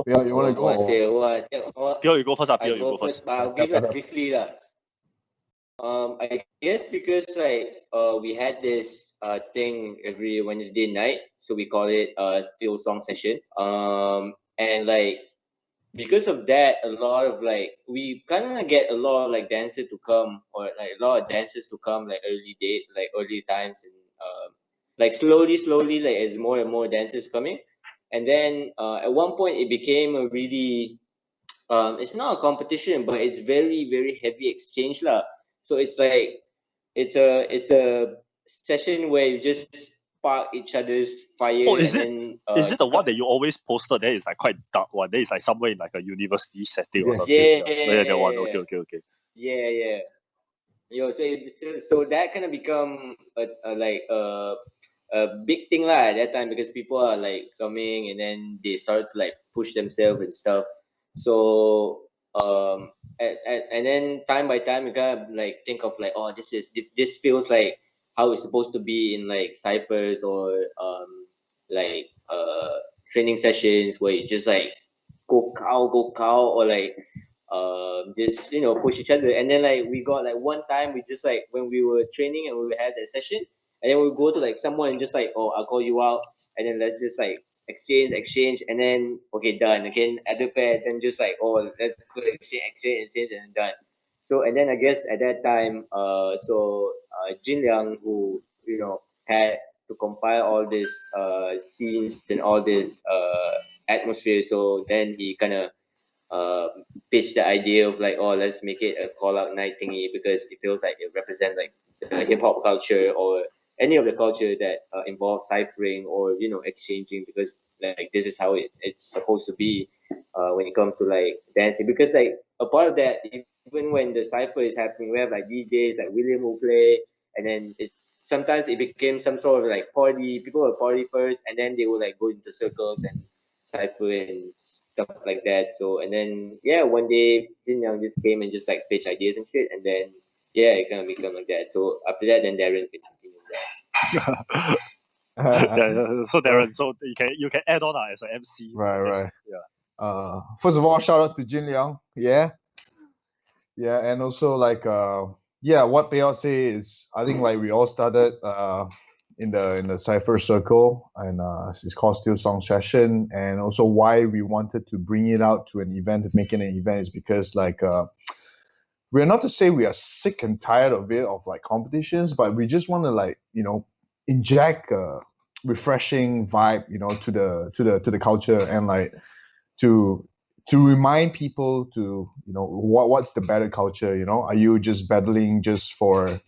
Yeah, you want to go? Say what? Peot, you go first. I Peot, you go go first. first, but I'll give it briefly lah. I guess because we had this thing every Wednesday night, so we call it still song session. And like because of that, a lot of like we kind of get a lot of like dancers to come, or like a lot of dancers to come like early times, and like slowly like as more and more dancers coming, and then at one point it became a really it's not a competition, but it's very very heavy exchange lah. So it's like it's a session where you just spark each other's fire. Oh, is and it? then Is it the one that you always posted? There is like quite dark one. There is like somewhere in like a university setting or Yes. something. Yeah, That one. Okay. yeah. So that kind of become a big thing lah at that time, because people are like coming and then they start to like push themselves and stuff. So and then time by time you kind of like think of like, oh, this feels like how it's supposed to be in like ciphers or like training sessions where you just like go cow, or like just push each other. And then like we got like one time we just like when we were training and we had that session, and then we go to like someone and just like, oh, I'll call you out, and then let's just like exchange, and then okay, done again, other pair, then just like, oh, let's go exchange, and then done. So and then I guess at that time Jin Liang, who had to compile all these scenes and all this atmosphere, so then he kind of pitch the idea of like, oh, let's make it a call out night thingy, because it feels like it represents like the hip hop culture or any of the culture that involves ciphering or exchanging, because like this is how it's supposed to be when it comes to like dancing. Because like a part of that, even when the cipher is happening, we have like DJs like William will play, and then sometimes it became some sort of like party. People will party first, and then they will like go into circles and cipher and stuff like that. So and then one day Jin Young just came and just like pitch ideas and shit, and then it kind of become like that. So after that, then Darren could continue that. Yeah, so Darren, so you can add on as an MC. Right. Yeah. First of all, shout out to Jin Liang. Yeah, and also like what Peot say is, I think like we all started in the cipher circle, and it's called Still Song Session. And also why we wanted to bring it out to an event, to make it an event, is because like we're not to say we are sick and tired of it, of like competitions, but we just want to like inject a refreshing vibe to the culture, and like to remind people to what's the battle culture. Are you just battling just for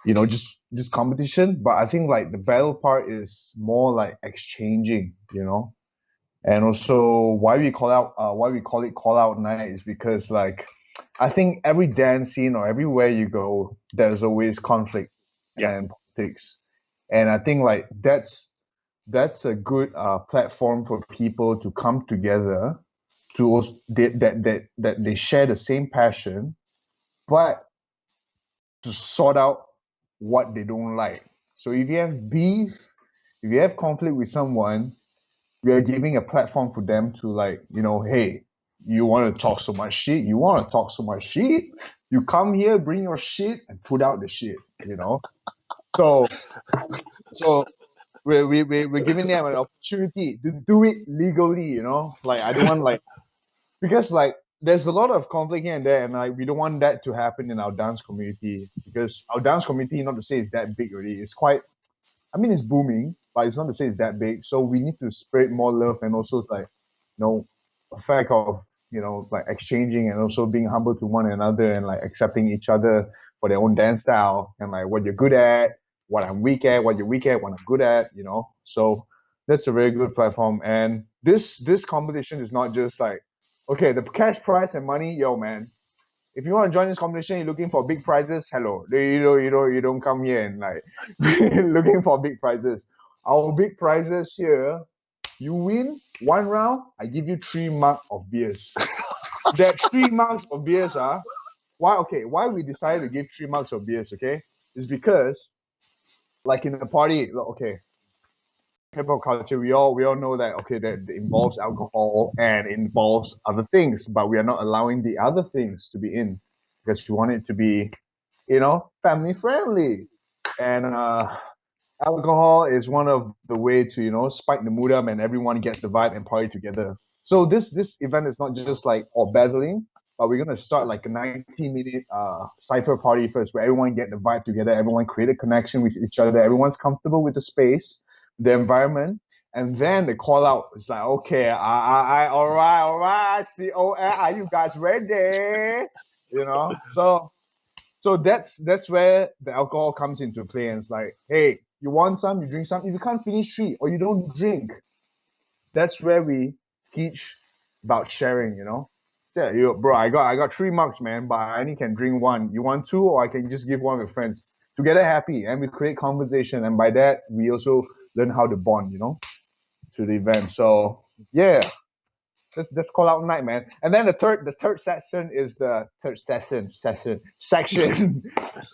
just competition? But I think like the battle part is more like exchanging. And also why we call it call out night is because like I think every dance scene or everywhere you go, there's always conflict and politics. And I think like that's a good platform for people to come together, to also, that they share the same passion, but to sort out what they don't like. So if you have beef, if you have conflict with someone, we are giving a platform for them to like, hey, You want to talk so much shit? You want to talk so much shit? You come here, bring your shit, and put out the shit, you know? So we're giving them an opportunity to do it legally, you know? Like, I don't want, like, because, like, there's a lot of conflict here and there, and like we don't want that to happen in our dance community, because our dance community, not to say it's that big already, it's quite, I mean, it's booming, but it's not to say it's that big. So we need to spread more love, and also, like, you know, a fact of, you know, like exchanging and also being humble to one another, and like accepting each other for their own dance style, and like what you're good at, what I'm weak at, what you're weak at, what I'm good at, you know. So that's a very good platform. And this competition is not just like, okay, the cash prize and money, yo man, if you want to join this competition, you're looking for big prizes, hello. You don't come here and like looking for big prizes. Our big prizes here, you win one round, I give you 3 mugs of beers. That 3 mugs of beers are why we decided to give 3 mugs of beers, okay? Is because, like, in a party, okay, hip hop culture, we all know that, okay, that it involves alcohol and it involves other things, but we are not allowing the other things to be in, because we want it to be, you know, family friendly. And alcohol is one of the way to, you know, spike the mood up and everyone gets the vibe and party together. So this event is not just like all battling, but we're gonna start like a 90-minute cipher party first, where everyone get the vibe together, everyone create a connection with each other, everyone's comfortable with the space, the environment, and then the call out is like, okay, all right, I see. Oh, are you guys ready? You know, so that's where the alcohol comes into play, and it's like, hey, you want some, you drink some. If you can't finish 3 or you don't drink, that's where we teach about sharing, you know. Yeah, bro, I got 3 mugs, man, but I only can drink 1. You want 2, or I can just give 1 with friends. Together happy, and we create conversation, and by that we also learn how to bond, you know, to the event. So yeah, let's call out night, man. And then the third section is the third section.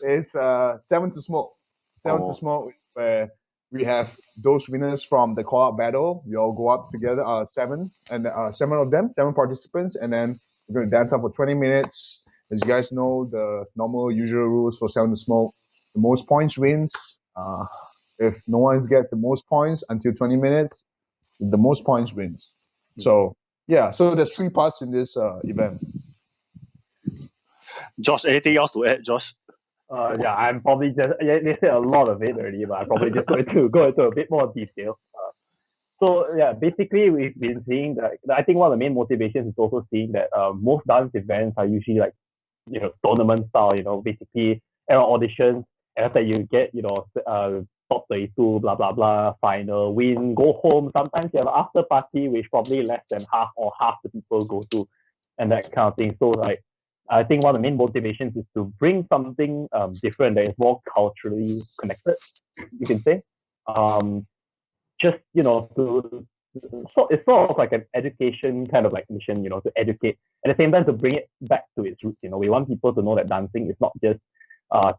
It's 7 to Smoke. Seven to Smoke, where we have those winners from the call out battle. We all go up together, 7, and 7 of them, 7 participants, and then we're gonna dance up for 20 minutes. As you guys know, the normal usual rules for 7 to Smoke: the most points wins. If no one gets the most points until 20 minutes, the most points wins. So yeah, so there's 3 parts in this event. Josh, anything else to add, Josh? Yeah, I'm probably just, they said a lot of it already, but I'm probably just going to go into a bit more detail. So yeah, basically we've been seeing that. I think one of the main motivations is also seeing that most dance events are usually like, you know, tournament style. You know, basically everyone auditions, and after you get, you know, top 32, blah blah blah, final, win, go home. Sometimes you have an after party, which probably less than half or half the people go to, and that kind of thing. So like, I think one of the main motivations is to bring something different that is more culturally connected, you can say. Just, you know, so it's sort of like an education kind of like mission, you know, to educate, at the same time to bring it back to its roots. You know, we want people to know that dancing is not just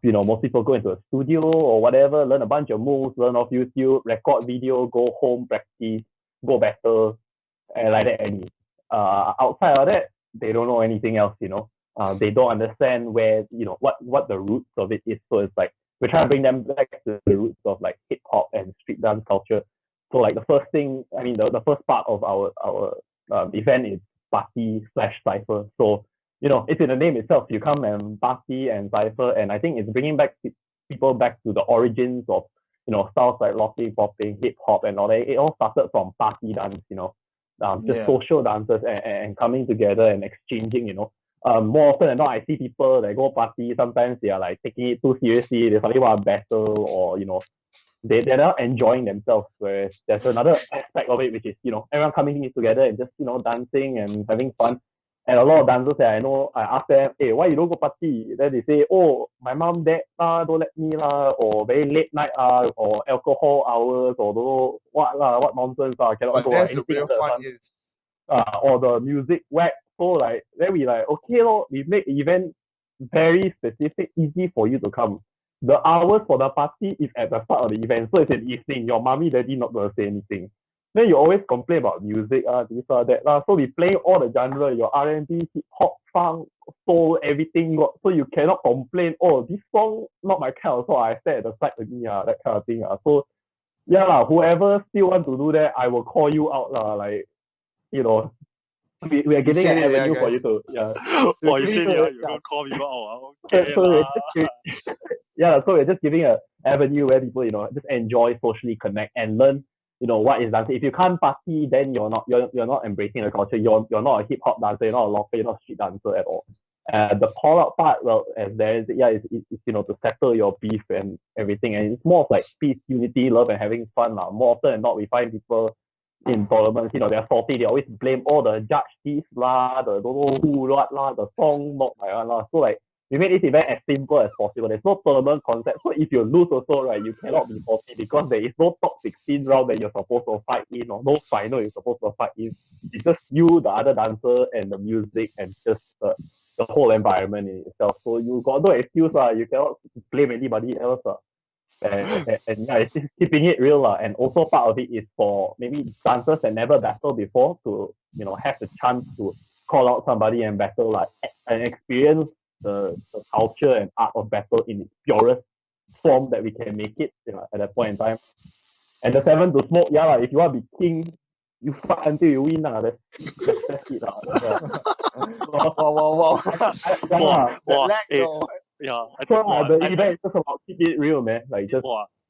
you know, most people go into a studio or whatever, learn a bunch of moves, learn off YouTube, record video, go home, practice, go better, and like that. And outside of that, they don't know anything else, you know. They don't understand where, you know, what the roots of it is. So it's like we're trying to bring them back to the roots of like hip hop and street dance culture. So like the first thing, I mean, the first part of our event is party slash cipher. So, you know, it's in the name itself. You come and party and cipher, and I think it's bringing back people back to the origins of, you know, styles like locking, popping, hip hop, and all that. It all started from party dance, you know, just social dances and coming together and exchanging, you know. More often than not, I see people that go party. Sometimes they are like taking it too seriously. They suddenly want to battle, or, you know, they're not enjoying themselves. Whereas there's another aspect of it, which is, you know, everyone coming together and just, you know, dancing and having fun. And a lot of dancers that I know, I ask them, hey, why you don't go party? Then they say, oh, my mom, dad, don't let me, or very late night, or alcohol hours, or don't know what nonsense, cannot But go. that's the Anything real under the fun sun. is. Or the music whack. So like, then we like, okay, we make the event very specific, easy for you to come. The hours for the party is at the start of the event, so it's an evening. Your mommy, daddy not gonna say anything. then you always complain about music, this, that. So we play all the genre, your R&B, hip hop, funk, soul, everything. So you cannot complain, oh, this song not my kind of song, I set at the side with me, that kind of thing. So yeah, whoever still want to do that, I will call you out, like, you know, we are giving said an it, yeah, avenue for guys. you to, yeah. Oh, you We're said giving it, you- you're gonna call people out. So Okay we're lah. yeah, so we're just giving an avenue where people, just enjoy, socially connect and learn, what is dancing. If you can't party, then you're not embracing the culture. You're not a hip hop dancer, you're not a locker, you're not a street dancer at all. The call out part, well, as there is, it's to settle your beef and everything, and it's more of like peace, unity, love, and having fun. More often than not, we find people in tournaments, they're salty. They always blame all the judge this the don't know who what the song not my one So like we made this event as simple as possible. There's no tournament concept. So if you lose also, right, you cannot be salty because there is no top 16 round that you're supposed to fight in or no final you're supposed to fight in. It's just you, the other dancer, and the music and just the whole environment in itself. So you got no excuse. You cannot blame anybody else. And yeah, it's just keeping it real. And also part of it is for maybe dancers that never battled before to, have the chance to call out somebody and battle, and experience the culture and art of battle in its purest form that we can make it, at that point in time. And the 7 to smoke, if you want to be king, you fight until you win. That's it. Yeah. Wow. Wow. Lag, Eh, though. yeah. The event is just about keep it real, man. Like just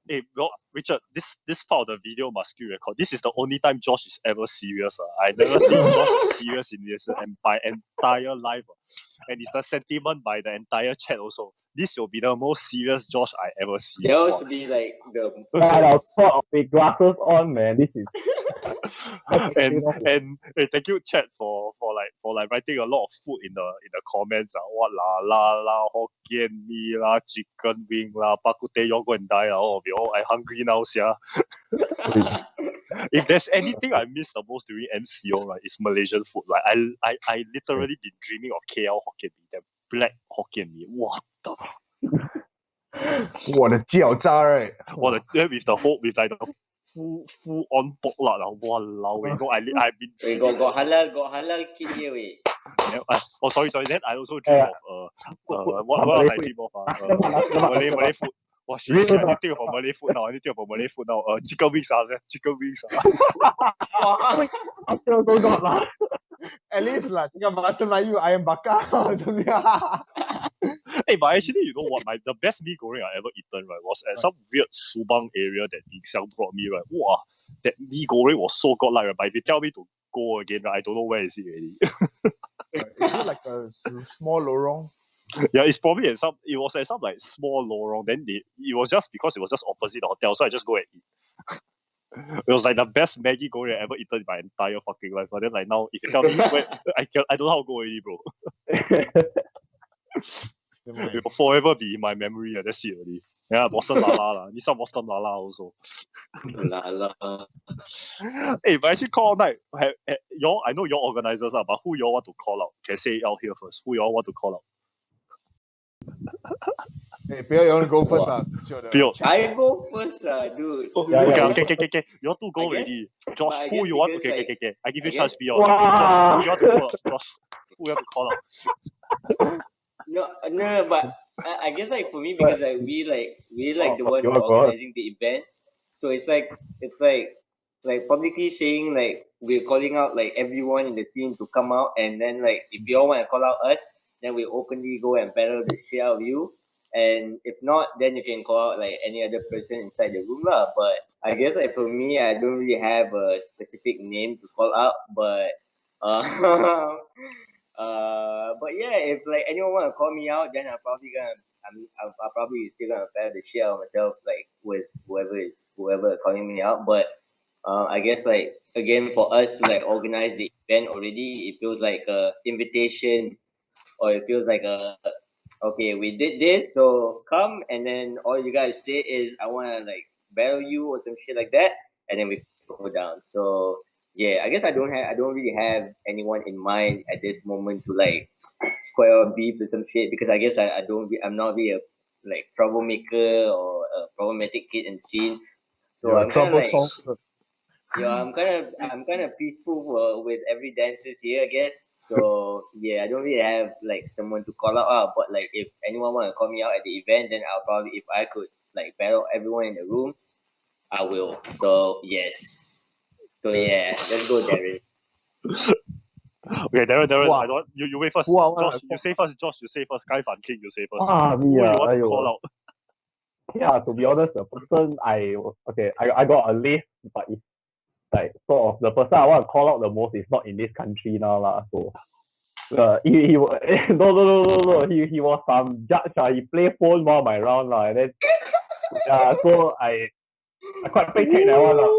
Hey, well, Richard, this part of the video must be recorded. This is the only time Josh is ever serious. I never seen Josh serious in this by entire life. And it's the sentiment by the entire chat also. This will be the most serious Josh I ever see. There also be like the I'll sort of with glasses on, man. This is and thank you chat for writing a lot of food in the comments. What la Hokkien mee la, chicken wing la, bak kut teh, you all go and die. I hungry now, sia. If there's anything I miss the most during MCO, right, it's Malaysian food. Like I literally been dreaming of KL Hokkien mee, that black Hokkien mee. What the? 我的饺子 right? What the with the whole with like the full on pork lard. Walao, I've been we got halal kid here, we. sorry. Then I also dream of what else I dream of? Malay food. Wow, shit, I need to think of Malay food now. Chicken wings. At least lah, cakap bahasa Melayu, ayam bakar. Hey, but actually, you know what? The best mee goreng I ever eaten, right, was at some weird Subang area that Ying Xiang brought me, right. Wow, that mee goreng was so godlike, right? But if you tell me to go again, right, I don't know where is it already. Is it like a small lorong? Yeah, it was at some like small lorong. Then it was just because it was just opposite the hotel, so I just go and eat. It was like the best Maggie goreng I ever eaten in my entire fucking life. But then like now, if you tell me where, I don't know how to go already, bro. It will forever be in my memory. That's it already. Yeah, Boston Lala lah. Need some Boston Lala also. Lala. Hey, but actually call out night. Y'all, I know y'all organizers but who y'all want to call out? Can say it out here first. Who y'all want to call out? Hey, Peot, you want to go first? Peot. I go first, dude. Okay. You all two go already. Josh, who you want to okay. I give you a chance, Peot. Josh, who you want to call out? Josh, who you want to call out? No, but I guess like for me because like we like the one who are organizing the event, so it's like publicly saying like we're calling out like everyone in the scene to come out, and then like if you all want to call out us, then we openly go and battle the shit out of you, and if not, then you can call out like any other person inside the room lah. But I guess like for me, I don't really have a specific name to call out, but but yeah, if like anyone want to call me out, then I'll probably still gonna battle the shit out of myself like with whoever calling me out. But I guess like again for us to like organize the event already, it feels like a invitation, or it feels like okay, we did this, so come, and then all you guys say is I want to like battle you or some shit like that, and then we go down. So yeah, I guess I don't really have anyone in mind at this moment to like square up beef with some shit, because I guess I'm not really a like troublemaker or a problematic kid in the scene. So I'm kind of like Yeah, I'm kind of peaceful with every dancers here, I guess. So yeah, I don't really have like someone to call out. But like if anyone want to call me out at the event, then I'll probably, if I could like battle everyone in the room, I will. So yes. So yeah, let's go, Darren. Okay, Darren, Wow. I don't. You wait first. Who I wanna Josh, you say first. Josh, you say first. Kai Fan King, you say first. Me, Who you want to !aiyo! call out? Yeah, to be honest, the person I got a list, but it's like sort of the person I want to call out the most is not in this country now lah. So he no, he was some judge. He play phone while my round lah, and then so I quite pay check that one lah.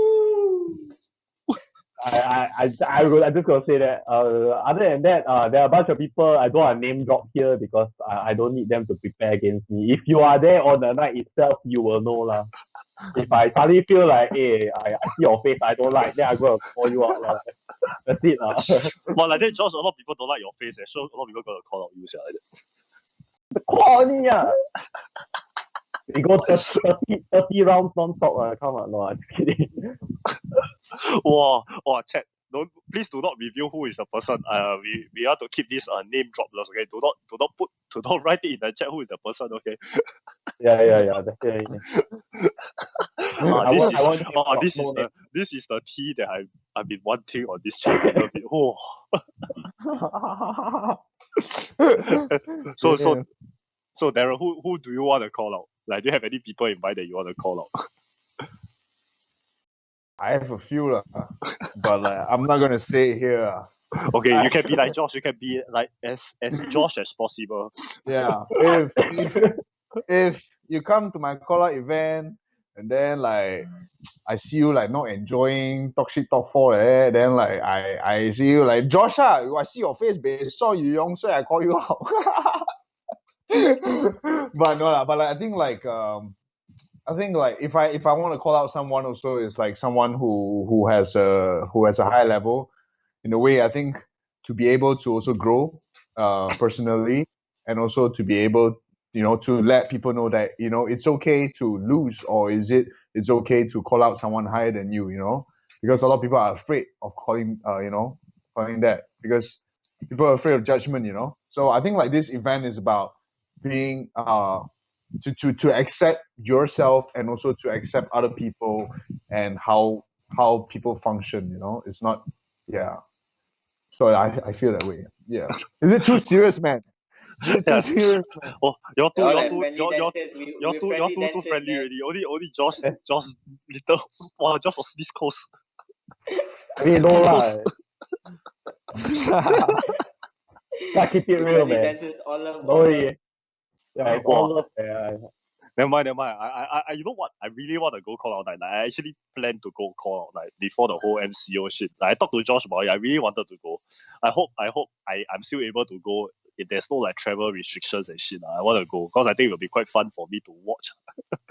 I'm just gonna say that. Other than that, there are a bunch of people I don't want to name drop here because I don't need them to prepare against me. If you are there on the night itself, you will know lah. If I suddenly feel like, hey, I see your face, I don't like, then I'm gonna call you out lah. That's it lah. Well, like that, Josh, a lot of people don't like your face. So a lot of people gonna call out you. Like Call me We go 30 rounds non-stop. Come on, no, I'm just kidding. wow, chat. Please do not reveal who is the person. We have to keep this name dropless. Okay, do not write it in the chat who is the person. Okay. Yeah, definitely. This is the tea that I've been wanting on this channel. Oh. So Darren, who do you want to call out? Like, do you have any people in mind that you want to call out? I have a few, but like, I'm not gonna say it here. Okay, you can be like Josh. You can be like as Josh as possible. Yeah. If you come to my call out event and then like I see you like not enjoying talk shit talk for then like I see you like Josh, I see your face, but saw you young, so I call you out. But no lah, but like, I think like if I want to call out someone also, it's like someone who has a high level in a way. I think to be able to also grow personally, and also to be able, to let people know that it's okay to lose, or it's okay to call out someone higher than you, because a lot of people are afraid of calling that, because people are afraid of judgment, so I think like this event is about being to accept yourself, and also to accept other people and how people function. It's not, yeah. So I feel that way. Yeah. Is it too serious, man? Is it too serious? Man? Oh, you're too too friendly already. Only Josh little. Wow, Josh was this close. I mean, no lah. Keep it real, man. No, yeah, it's all love. Never mind. I you know what? I really want to go call out. Like, I actually plan to go call out like before the whole MCO shit. Like, I talked to Josh about it. I really wanted to go. I hope I'm still able to go. If there's no like travel restrictions and shit, I want to go because I think it will be quite fun for me to watch.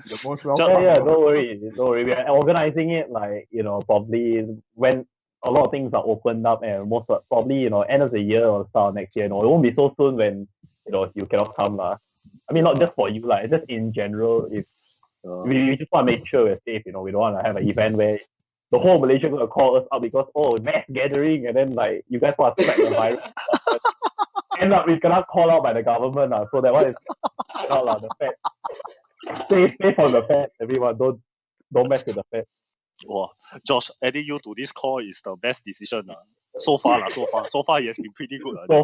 You're most welcome. Don't worry. We are organizing it like probably when a lot of things are opened up, and most probably end of the year or start of next year. It won't be so soon when you cannot come lah. I mean, not just for you, like just in general. If we just want to make sure we're safe, we don't want to have an event where the whole Malaysia going to call us up because mass gathering, and then like you guys want to spread the virus. End up we cannot call out by the government, so that one is out the Fed. Stay on the Fed, everyone. Don't mess with the Fed. Wow, Josh, adding you to this call is the best decision. So far, so far, it has been pretty good. So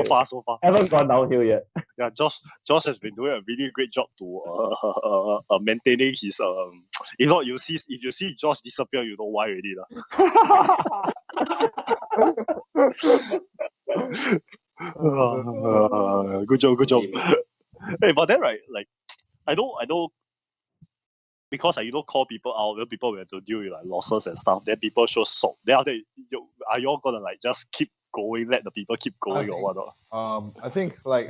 far. Haven't gone downhill yet. Yeah, Josh has been doing a really great job to maintaining his If not, if you see Josh disappear, you know why already lah. Good job. Hey, but then right, like I know. Because you don't call people out, then people will have to deal with like losses and stuff. Then people show salt. Then after, are you all gonna like just keep going, let the people keep going, or whatnot? I think like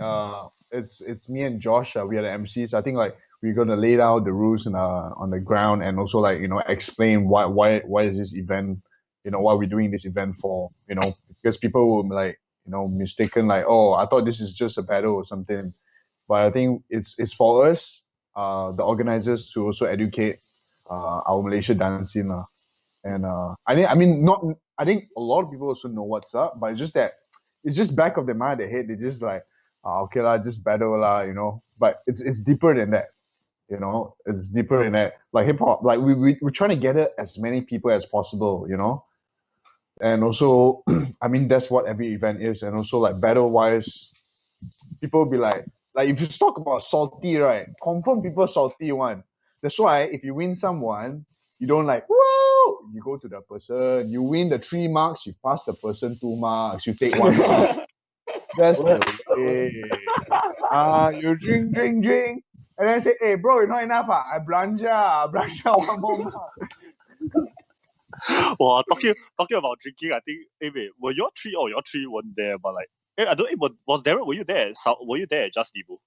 it's me and Josh. We are the MCs. I think like we're gonna lay down the rules on the ground, and also like explain why is this event, why we're doing this event for, because people will like mistaken like, oh, I thought this is just a battle or something. But I think it's for us, the organizers, to also educate our Malaysia dance scene, And I think a lot of people also know what's up, but it's just back of their mind, their head. They just like, okay lah, just battle lah, you know. But it's deeper than that, you know. It's deeper than that. Like hip hop, like we're trying to gather as many people as possible, you know. And also, I mean, that's what every event is. And also, like battle wise, people will be like if you talk about salty, right? Confirm people salty one. That's why if you win someone, you don't like whoa. You go to the person. You win the 3 marks. You pass the person 2 marks. You take 1 mark. That's the way. You drink, and then say, hey bro, it's not enough. I blanja 1 more mark. Well, talking about drinking, I think, wait, were your three weren't there, but like, I don't know, was Darren, were you there? Were you there at Just Ibu?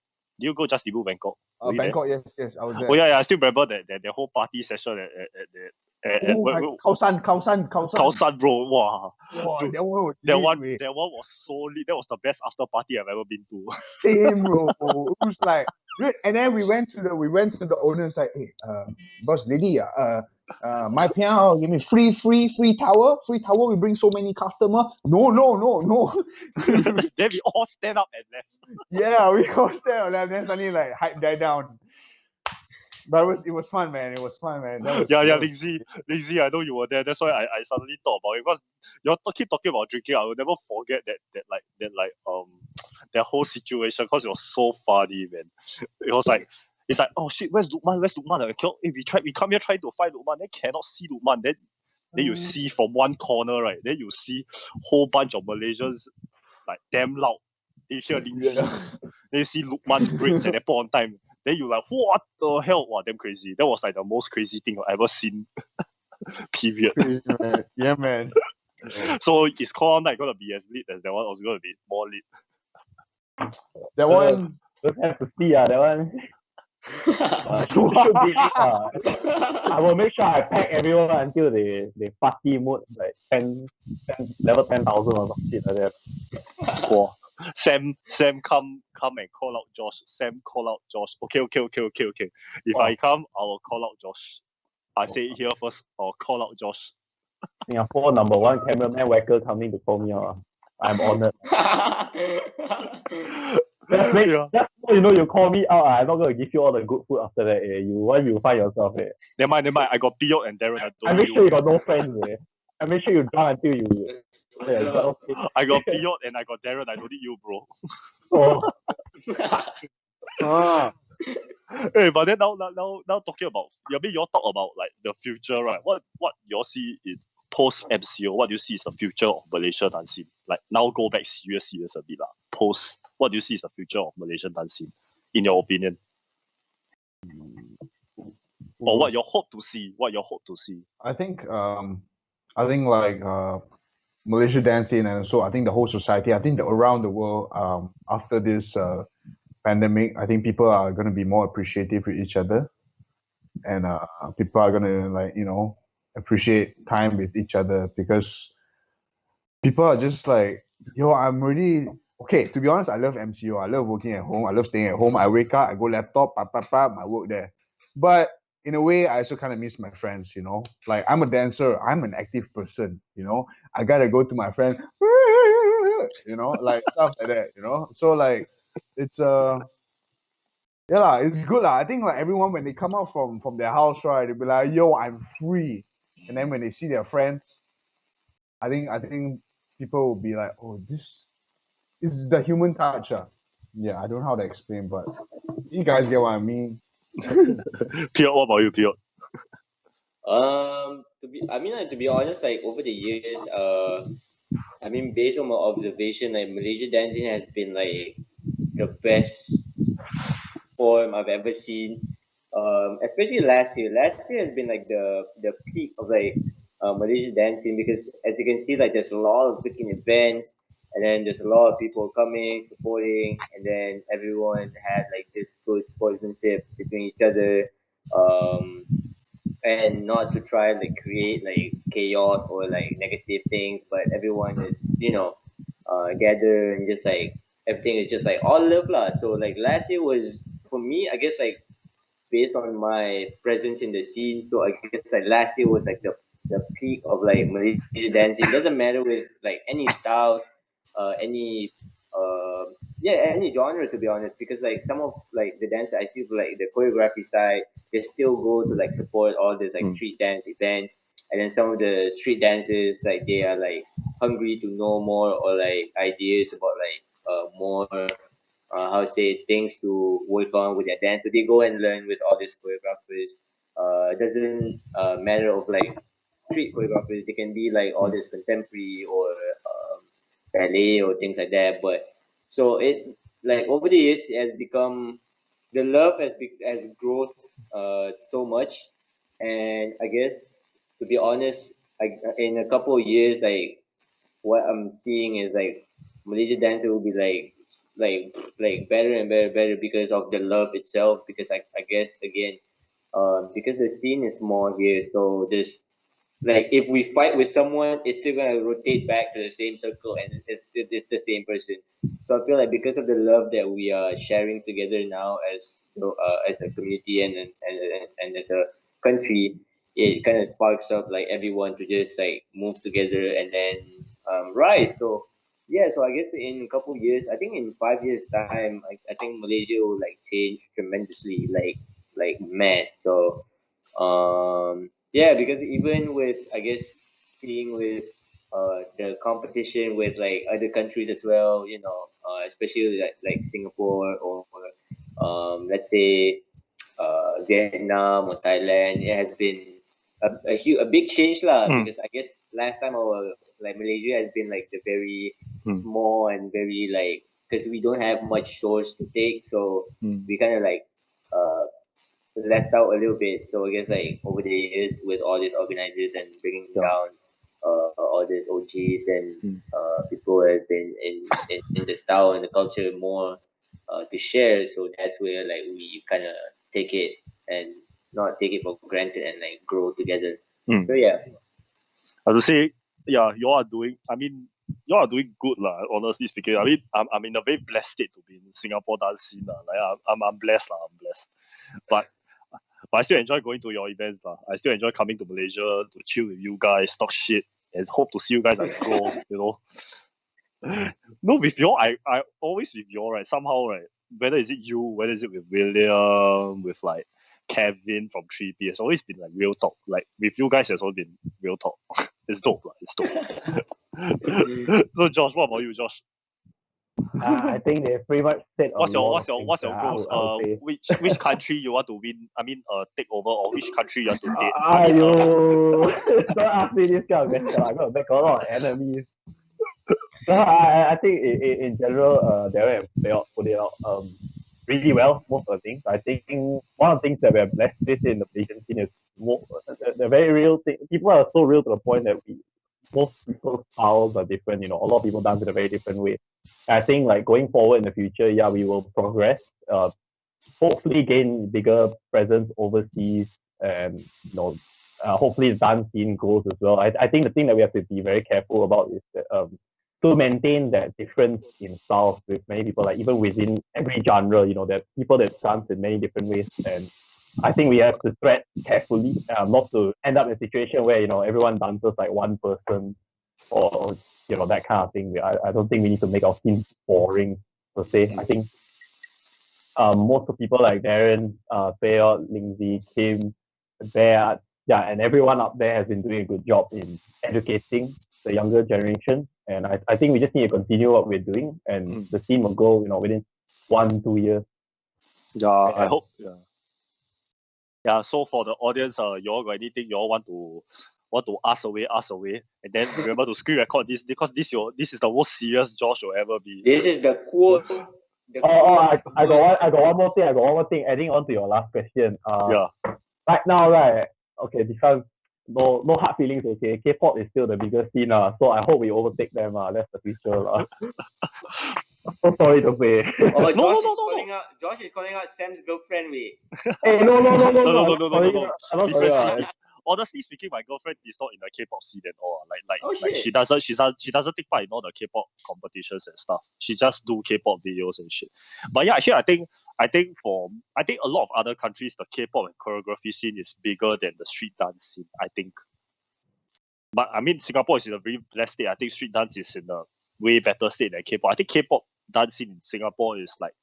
Did you go Just Ibu Bangkok? Were you there? Bangkok, yes, I was there. Oh yeah, I still remember that whole party session at Khao San, bro. Wow. Dude, that one was that lit, one was so lit. That was the best after party I've ever been to. Same, bro. It was like, and then we went to the owners like, hey, boss lady, my piano, give me free towel. We bring so many customer. No. Then we all stand up and left. Yeah, we all stand up and left. Then suddenly like hype died down. But it was fun, man. That was Lazy. I know you were there. That's why I suddenly thought about it, because you all keep talking about drinking. I will never forget that whole situation, because it was so funny, man. It was like, it's like, oh shit, where's Lukman? We come here trying to find Lukman, then cannot see Lukman. Then you see from one corner, right? Then you see whole bunch of Malaysians like damn loud. You hear Lindsay. Then you see Lukman's brakes at that point in time. Then you like, what the hell? Wow, damn crazy. That was like the most crazy thing I've ever seen. Period. Crazy, man. Yeah, man. So is Call Night gonna be as lit as that one, or is it gonna be more lit? That one. Don't have to see that one. Should be lit. I will make sure I pack everyone until they party mode like 10 level 10,000 or some shit like that. Wow. Sam come and call out Josh. Sam call out Josh. Okay. If I come, I will call out Josh. I say it here first. I'll call out Josh. Singapore #1 cameraman whacker coming to call me out. I'm honored. Just so you know, you call me out. I'm not gonna give you all the good food after that. You find yourself. Never mind. I got Peot and Darren. I make sure you got no friends. I make sure you drunk until you. I got Peot and I got Darren. I don't need you, bro. Hey, but then now talking about, you all talk about like the future, right? What you all see in post MCO? What do you see is the future of Malaysian dancing? Like now go back serious a bit lah. Post, what do you see is the future of Malaysian dancing, in your opinion? Or what you hope to see? I think like Malaysia dancing, and so I think the whole society, I think around the world, after this pandemic, I think people are going to be more appreciative with each other, and people are going to like, you know, appreciate time with each other, because people are just like, yo, I'm really okay. To be honest, I love MCO. I love working at home. I love staying at home. I wake up, I go laptop, I work there. But in a way, I also kind of miss my friends, you know. Like, I'm a dancer. I'm an active person, you know. I gotta go to my friend, you know, like stuff like that, you know. So like, it's it's good lah. I think like everyone, when they come out from their house, right, they'll be like, yo, I'm free. And then when they see their friends, I think people will be like, oh, this is the human touch. Yeah, I don't know how to explain, but you guys get what I mean. Peot, what about you, Peot? To be honest, like over the years, based on my observation, like Malaysia dancing has been like the best form I've ever seen. Especially last year. Last year has been like the peak of like Malaysia dancing, because as you can see, like there's a lot of freaking events, and then there's a lot of people coming, supporting, and then everyone had like this good sportsmanship between each other, and not to try like create like chaos or like negative things, but everyone is, you know, gather, and just like everything is just like all love lah. So like last year was, for me, I guess, like based on my presence in the scene, so I guess like last year was like the the peak of like Malaysian dancing. Doesn't matter with like any styles, any any genre, to be honest, because like some of like the dance I see for like the choreography side, they still go to like support all this like street dance events, and then some of the street dancers like they are like hungry to know more or like ideas about like more how to say things to work on with their dance. So they go and learn with all these choreographers. It doesn't matter of like street choreographers. They can be like all this contemporary or ballet or things like that. But so it like over the years it has become the love has grown so much, and I guess to be honest, in a couple of years, like what I'm seeing is like Malaysian dancer will be like better and better because of the love itself. Because I guess again, because the scene is small here, so there's like if we fight with someone, it's still gonna rotate back to the same circle, and it's the same person. So I feel like because of the love that we are sharing together now as a community and as a country, it kind of sparks up like everyone to just like move together and then right. So yeah, so I guess in a couple years, I think in 5 years time, I think Malaysia will like change tremendously, like mad. So yeah, because even with I guess seeing with the competition with like other countries as well, especially like Singapore or let's say Vietnam or Thailand, it has been a big change lah. Because I guess last time our like Malaysia has been like the very small and very like because we don't have much shores to take, so we kind of like uh left out a little bit. So I guess like over the years with all these organizers and bringing down all these OGs and people who have been in the style and the culture more to share. So that's where like we kind of take it and not take it for granted and like grow together. So yeah. I have to say, yeah, you all are doing. I mean, you all are doing good, lah. Honestly speaking, I mean, I'm in a very blessed state to be in Singapore dance scene, lah. Like I'm blessed, lah. I'm blessed, but I still enjoy going to your events, lah. I still enjoy coming to Malaysia to chill with you guys, talk shit, and hope to see you guys like grow. No, with you all, I always with you all, right? Somehow, right? Whether is it you, whether is it with William, with like Kevin from 3P, it's always been like real talk. Like with you guys, it's always been real talk. It's dope, lah. It's dope. So, Josh, what about you, Josh? I think they pretty much said What's a lot your of what's things, your goals? I would say. Which country you want to win? I mean, take over, or which country you want to date? Ayo, don't ask me this kind of question. I'm gonna make a lot of enemies. So I think in general, Darren and Peot put it out really well. Most of the things. I think one of the things that we're blessed with in the Malaysian scene is more the very real thing. People are so real to the point that most people's styles are different. A lot of people dance in a very different way. I think like going forward in the future, yeah, we will progress. Hopefully gain bigger presence overseas, and hopefully the dance scene grows as well. I think the thing that we have to be very careful about is that to maintain that difference in styles with many people, like even within every genre, there are people that dance in many different ways, and I think we have to tread carefully, not to end up in a situation where everyone dances like one person, or that kind of thing. I don't think we need to make our scene boring per se. I think most of the people like Darren, Peot, Lindsay, Kim, Bear, yeah, and everyone up there has been doing a good job in educating the younger generation. And I think we just need to continue what we're doing, and the scene will grow, within 1-2 years. Yeah, I hope. Yeah. Yeah. So for the audience, you all got anything you all want to ask away, and then remember to screen record this, because this is the most serious Josh will ever be. This is the quote. I got one more thing. Adding on to your last question. Yeah. Right now, right? Okay, because no hard feelings. Okay, K-pop is still the biggest scene. So I hope we overtake them. That's the future. So sorry to say. Oh, Josh is calling out Sam's girlfriend. Hey, no. Honestly speaking, my girlfriend is not in the K-pop scene at all. Like she doesn't take part in all the K-pop competitions and stuff. She just do K-pop videos and shit. But yeah, actually, I think a lot of other countries, the K-pop and choreography scene is bigger than the street dance scene. I think. but I mean, Singapore is in a very blessed state. I think street dance is in a way better state than K-pop. I think K-pop dancing in Singapore is like,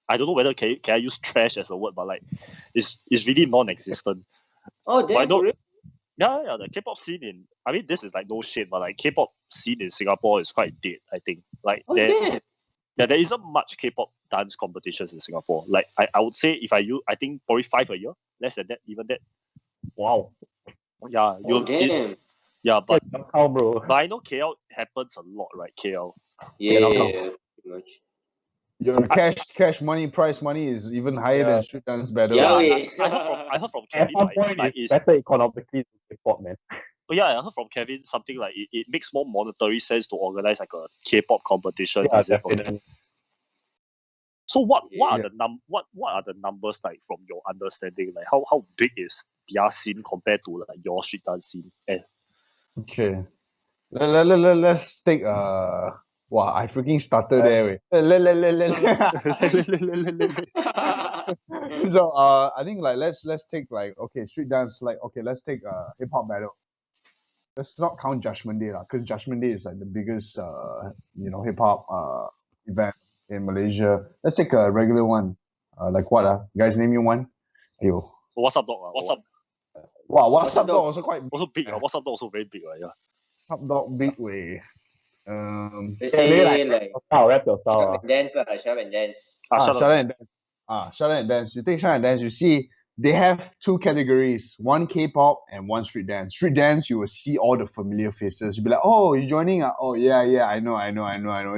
I don't know whether can I use trash as a word, but like, it's really non-existent. Oh, But I damn, know, for real? yeah, the K-pop scene in, I mean, this is like no shit, but like K-pop scene in Singapore is quite dead. I think like Oh, damn. there isn't much K-pop dance competitions in Singapore. Like I would say if I think probably 5 a year, less than that, even that. Wow. Yeah, Oh, damn. yeah, but How, bro? but I know KL happens a lot, right? KL. Yeah, now pretty much. Your cash money, prize money is even higher than street dance battle. Yeah, I heard from At Kevin, some right? point, Like it's better economically than K-pop, man. but yeah, I heard from Kevin something like it makes more monetary sense to organize like a K-pop competition. Yeah, Is it? definitely. So what Yeah. are the what are the numbers like from your understanding? Like how big is their scene compared to like your street dance scene? Okay. Let's take wow, I freaking started there. Wait. So I think like let's take like okay street dance like okay let's take hip hop battle. Let's not count Judgment Day because Judgment Day is like the biggest hip hop event in Malaysia. Let's take a regular one. Like what you guys name me one? Yo. What's up, dog? What's up? Wow, what's What's up up, dog dog? also quite Also big. What's up, dog? Also very big, right? Yeah. what's up dog big way. They Yeah, maybe say like rap your style. shove and dance, shove and dance. Shut Shut up. and dance. Shut and dance. You take shut and dance, you see they have two categories, one K-pop and one street dance. Street dance, you will see all the familiar faces. You'll be like, oh, you joining? Oh, yeah, I know,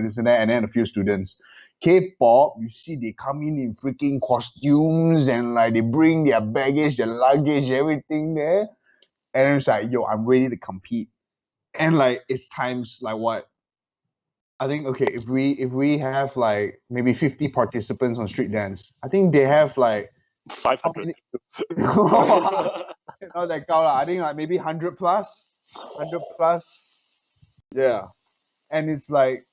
this and that, and then a few students. K-pop, you see they come in freaking costumes and like they bring their baggage, their luggage, everything there. And it's like, yo, I'm ready to compete. And like it's times like what? I think okay, if we have like maybe 50 participants on street dance, I think they have like 500. not that count lah. I think like maybe 100 plus. 100 plus. Yeah. And it's like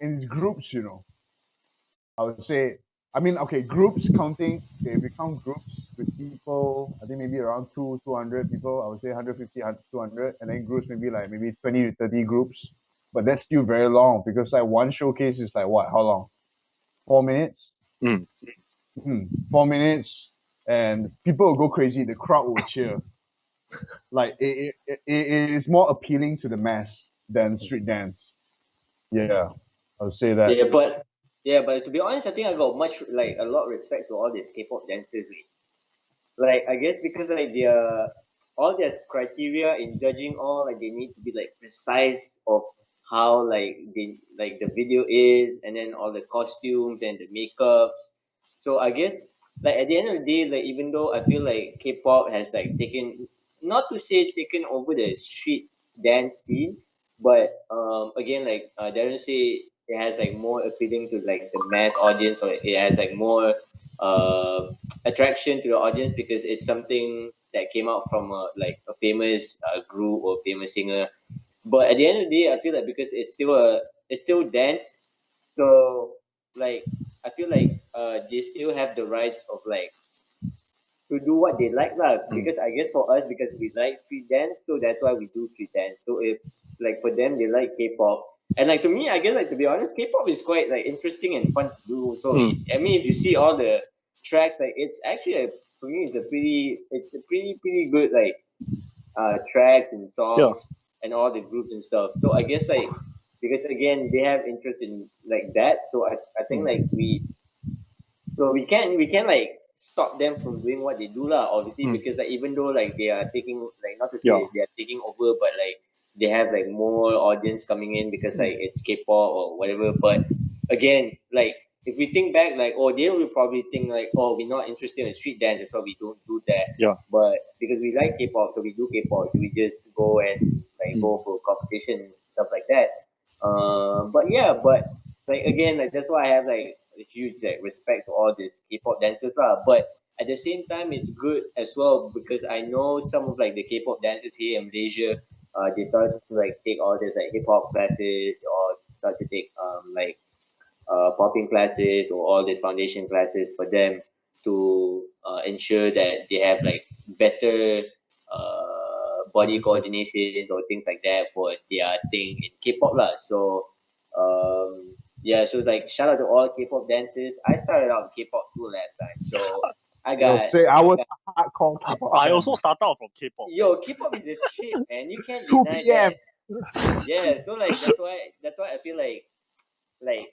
in its groups, I would say I mean okay, groups counting okay, if you count groups with people, I think maybe around 200 people, I would say 150, 200, and then groups maybe 20 to 30 groups. But that's still very long because like one showcase is like what? How long? 4 minutes? 4 minutes, and people will go crazy. The crowd will cheer. Like it is more appealing to the mass than street dance. Yeah, I would say that. But to be honest, I think I got a lot of respect to all these K-pop dancers. Like I guess because like all their criteria in judging all like they need to be like precise of how the video is, and then all the costumes and the makeups. So I guess like at the end of the day, like even though I feel like K-pop has like taken, not to say taken over the street dance scene, but again like Darren say it has like more appealing to like the mass audience, or it has like more attraction to the audience because it's something that came out from a famous group or famous singer. But at the end of the day, I feel like because it's still dance, so like I feel like they still have the rights of like to do what they like lah. Because I guess for us, because we like street dance, so that's why we do street dance. So if like for them they like K-pop, and like to me, I guess like to be honest, K-pop is quite like interesting and fun to do. So I mean, if you see all the tracks, like it's actually for me it's a pretty good like tracks and songs and all the groups and stuff. So I guess like because again they have interest in like that, so I think like we can like stop them from doing what they do lah. Obviously, because like even though like they are taking like not to say they are taking over, but like they have like more audience coming in because like it's K-pop or whatever. But again, like if we think back, like they will probably think like we're not interested in street dance, so we don't do that. Yeah. But because we like K-pop, so we do K-pop. So we just go and like go for competition and stuff like that. But like again, like that's why I have like a huge like respect to all these K-pop dancers lah. But at the same time, it's good as well because I know some of like the K-pop dancers here in Malaysia, they started to like take all these like hip hop classes or start to take popping classes or all these foundation classes for them to ensure that they have like better body coordinations or things like that for their thing in K-pop lah. So yeah, so like shout out to all K-pop dancers. I started out K-pop too last time, so I got. I was hardcore K-pop. I also started out from K-pop. Yo, K-pop is the shit, man. You can't 2 deny p.m. that. Yeah, so like that's why I feel like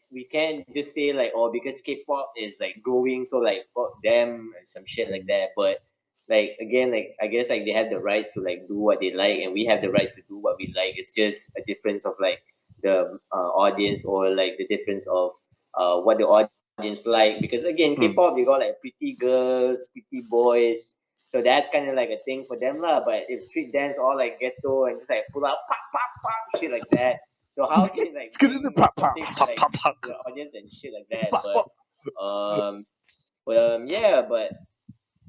we can't just say like, oh, because K-pop is like growing, so like fuck them and some shit like that. But like again, like I guess like they have the rights to like do what they like, and we have the rights to do what we like. It's just a difference of like the audience, or like the difference of what the audience like. Because again, K-pop, they got like pretty girls, pretty boys. So that's kind of like a thing for them lah. But if street dance all like ghetto and just like pull up pop pop pop shit like that, so how can you like bring something to like the audience and shit like that? But yeah, but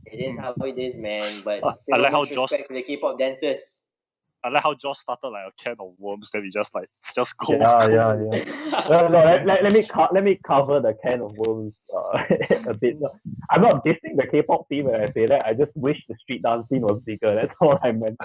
it is how it is, man. But I like how respect to the K-pop dancers. I like how Josh started like a can of worms, then we just go. Yeah. No, let me cover the can of worms a bit. I'm not dissing the K-pop scene when I say that. I just wish the street dance scene was bigger. That's all I meant.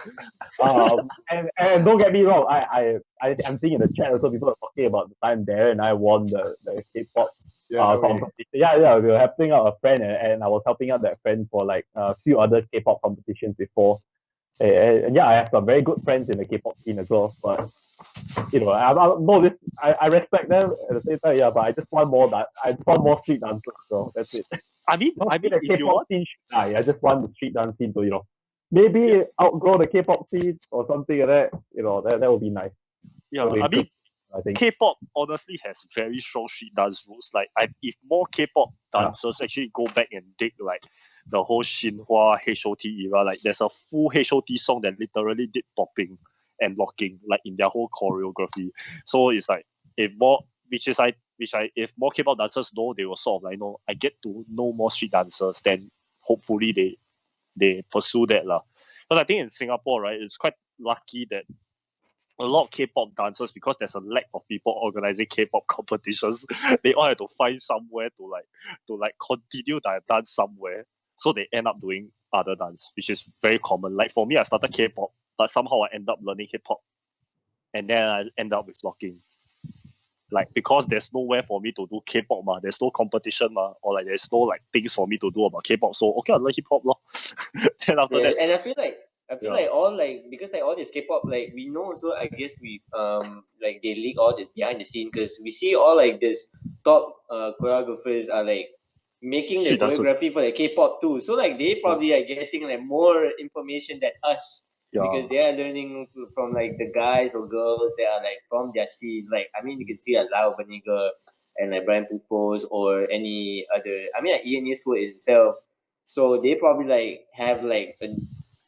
And don't get me wrong. I'm seeing in the chat also people are talking about the time Darren and I won the K-pop competition. Yeah. We were helping out a friend, and I was helping out that friend for like a few other K-pop competitions before. And yeah, I have some very good friends in the K-pop scene as well. But you know, I respect them at the same time. Yeah, but I just want more street dancers. So that's it. I mean, the if K-pop you want, scene should die. I just want the street dance scene to maybe outgrow the K-pop scene or something like that. That would be nice. Yeah, I mean, I think K-pop honestly has very strong street dance roots. Like, if more K-pop dancers actually go back and dig like the whole Shinhwa HOT era, like there's a full HOT song that literally did popping and locking like in their whole choreography. So it's like if more K-pop dancers know, they will sort of like I get to know more street dancers, then hopefully they pursue that lah. Because I think in Singapore, right, it's quite lucky that a lot of K-pop dancers, because there's a lack of people organizing K-pop competitions, they all have to find somewhere to continue their dance somewhere. So they end up doing other dance, which is very common. Like for me, I started K-pop, but somehow I end up learning hip-hop. And then I end up with locking. Like, because there's nowhere for me to do K-pop, there's no competition, or like there's no like things for me to do about K-pop. So okay, I learn hip-hop lor. Then after that. And I feel like all like, because like all this K-pop, like we know also, I guess we like they leak all this behind the scene, because we see all like this top choreographers are like making the choreography for the K-pop too. So like they probably are getting like more information than us. Yeah. Because they are learning from like the guys or girls that are like from their scene. Like, I mean, you can see a Lau Beniga and like Brian Pupos or any other. I mean, like Ian Eastwood itself. So they probably like have like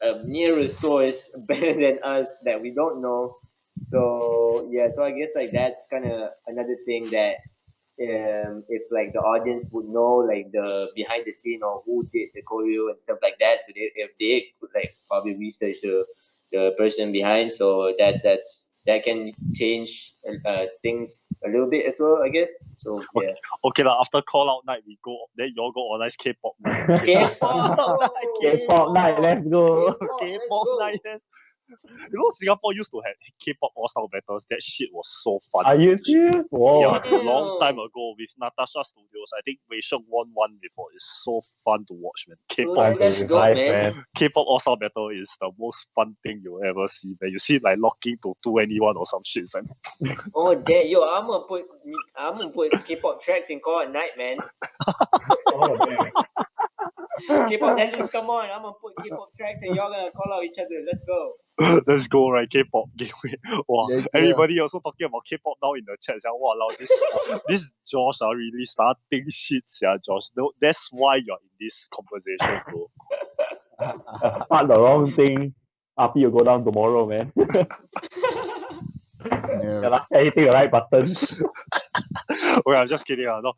a nearer source better than us that we don't know. So yeah, so I guess like that's kind of another thing that if like the audience would know like the behind the scene or who did the choreo and stuff like that, so if they could like probably research the person behind, so that can change things a little bit as well, I guess. So yeah. Okay lah. After call out night, we go. Then y'all go organize K-pop night. K-pop night, let's go. K-pop night. Singapore used to have K-pop all-star battles. That shit was so fun. Are you serious? Whoa. Yeah, long time ago with Natasha Studios. I think Wei Sheng won one before. It's so fun to watch, man. K-pop all-star battle is the most fun thing you'll ever see, man. You see like locking to 2NE1 or some shit. Oh, damn. Yo, I'm gonna put K-pop tracks in call at night, man. Oh, damn. K-pop dancers, come on! I'm gonna put K-pop tracks and y'all gonna call out each other. Let's go. Let's go, right? K-pop gateway. Wow, yeah. Everybody also talking about K-pop now in the chat. Wow, this Josh are really starting shit, Josh. No, that's why you're in this conversation, bro. Start the wrong thing. RP will go down tomorrow, man. Hitting the right button. Okay, I'm just kidding. No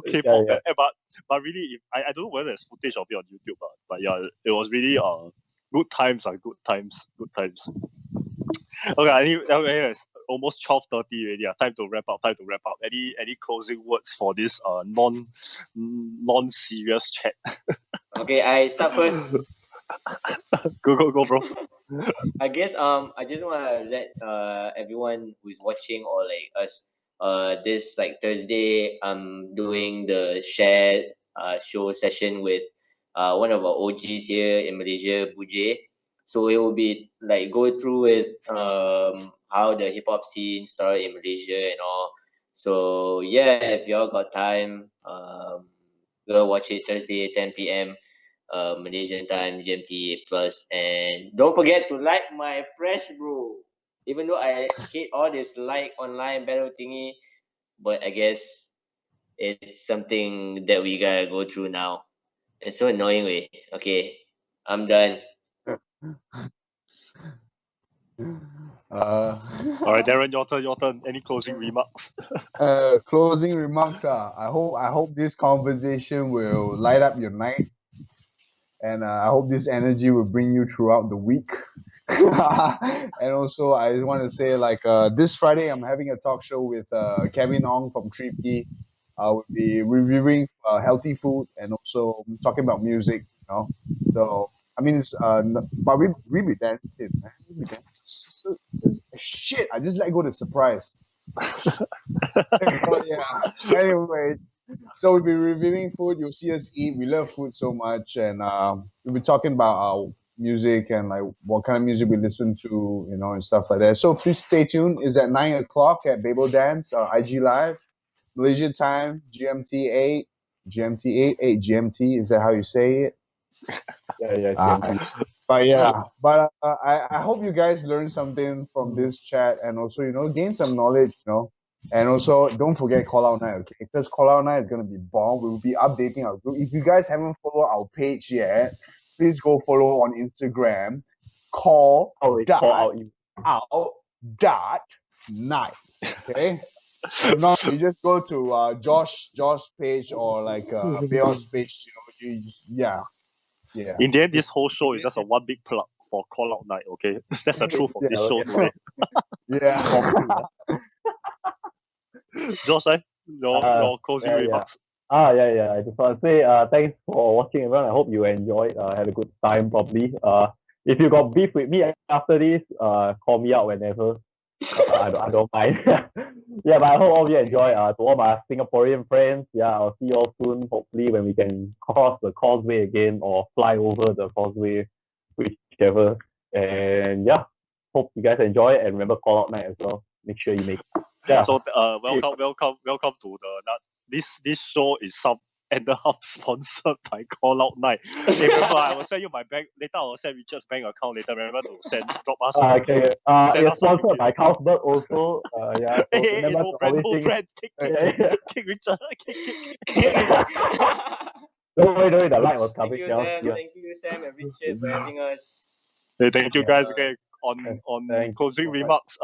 K-pop. Yeah. But really, I don't know whether there's footage of it on YouTube, but yeah, it was really good times. Okay, anyways, almost 12:30 already. Time to wrap up. Any closing words for this non-serious chat? Okay, I start first. Go, bro. I guess I just wanna let everyone who's watching or like us this like Thursday I'm doing the shared show session with one of our OGs here in Malaysia, Buje. So it will be like go through with how the hip hop scene started in Malaysia and all. So yeah, if y'all got time, go watch it Thursday 10 p.m. Malaysian time, GMT plus. And don't forget to like my fresh bro. Even though I hate all this like online battle thingy, but I guess it's something that we gotta go through now. It's so annoying way. Okay, I'm done. Uh, All right, Darren, your turn. Your turn. Any closing remarks? closing remarks. I hope this conversation will light up your night, and I hope this energy will bring you throughout the week. And also, I just want to say, like, this Friday, I'm having a talk show with Kevin Ong from 3P. I will be reviewing healthy food and also talking about music. So I mean, but we be dancing, man. We be dancing. Shit, I just let go the surprise. But yeah. Anyway, so we'll be reviewing food. You'll see us eat. We love food so much, and we'll be talking about our music and like what kind of music we listen to, and stuff like that. So please stay tuned. It's at 9 o'clock at Babel Dance, IG Live, Malaysia time, GMT 8, GMT 8 GMT. Is that how you say it? Yeah, Uh, but I hope you guys learned something from this chat and also, gain some knowledge. And also, don't forget call out night, okay? Because call out night is gonna be bomb. We will be updating our group. If you guys haven't followed our page yet, please go follow on Instagram. Call Oh, it's dot call out you. out dot night. Okay. If not, you just go to Josh page or like Peot's page. Yeah. In the end, this whole show is just a one big plug for Call Out Night. Okay, that's the truth of this show today. Yeah. Josh, your closing Yeah. remarks. Yeah. I just want to say thanks for watching, everyone. I hope you enjoyed. Had a good time, probably. If you got beef with me after this, call me out whenever. I don't mind. Yeah, but I hope all of you enjoy. To all my Singaporean friends, yeah, I'll see you all soon. Hopefully, when we can cross the causeway again or fly over the causeway, whichever. And yeah, hope you guys enjoy and remember call out night as well. Make sure you make it. Yeah. So welcome to this show is some ended up sponsored by Call Out Night. Hey, remember, I will send you my bank later. I will send Richard's bank account later. Remember to drop us. Okay. Send It's us a sponsored review. by Carlsberg also. Yeah. So Hey, remember no to brand, always no think. brand. Kick Richard. Kick. Don't worry, the light was Thank coming. you, Yeah. Sam. Thank you, Sam and Richard, for having us. Hey, thank you guys. Uh, Okay, on Thank you closing so much. remarks.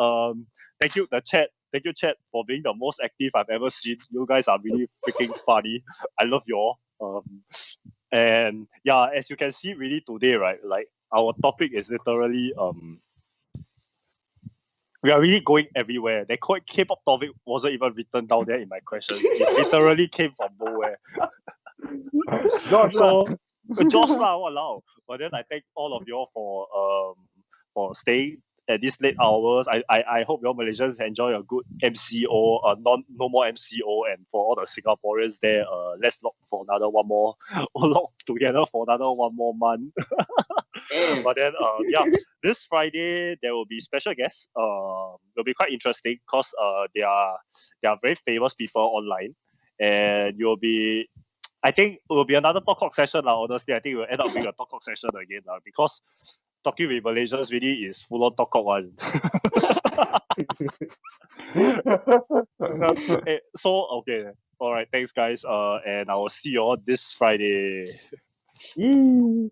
Thank you the chat. Thank you chat for being the most active I've ever seen. You guys are really freaking funny. I love you all. And yeah, as you can see, really today, right? Like our topic is literally we are really going everywhere. The K-pop topic wasn't even written down there in my questions. It literally came from nowhere. Josh, So Josh lah, walao. But then I thank all of y'all for staying at these late hours. I hope y'all Malaysians enjoy a good MCO. No more MCO, and for all the Singaporeans there, let's lock for another one more. Lock together for another one more month. But then yeah, this Friday there will be special guests. It'll be quite interesting because they are very famous people online, and you'll be. I think it will be another talk session. Honestly, I think we'll end up being a talk session again because talking with Malaysians really is full on talk one. So okay, all right, thanks guys. And I will see you all this Friday. Yee.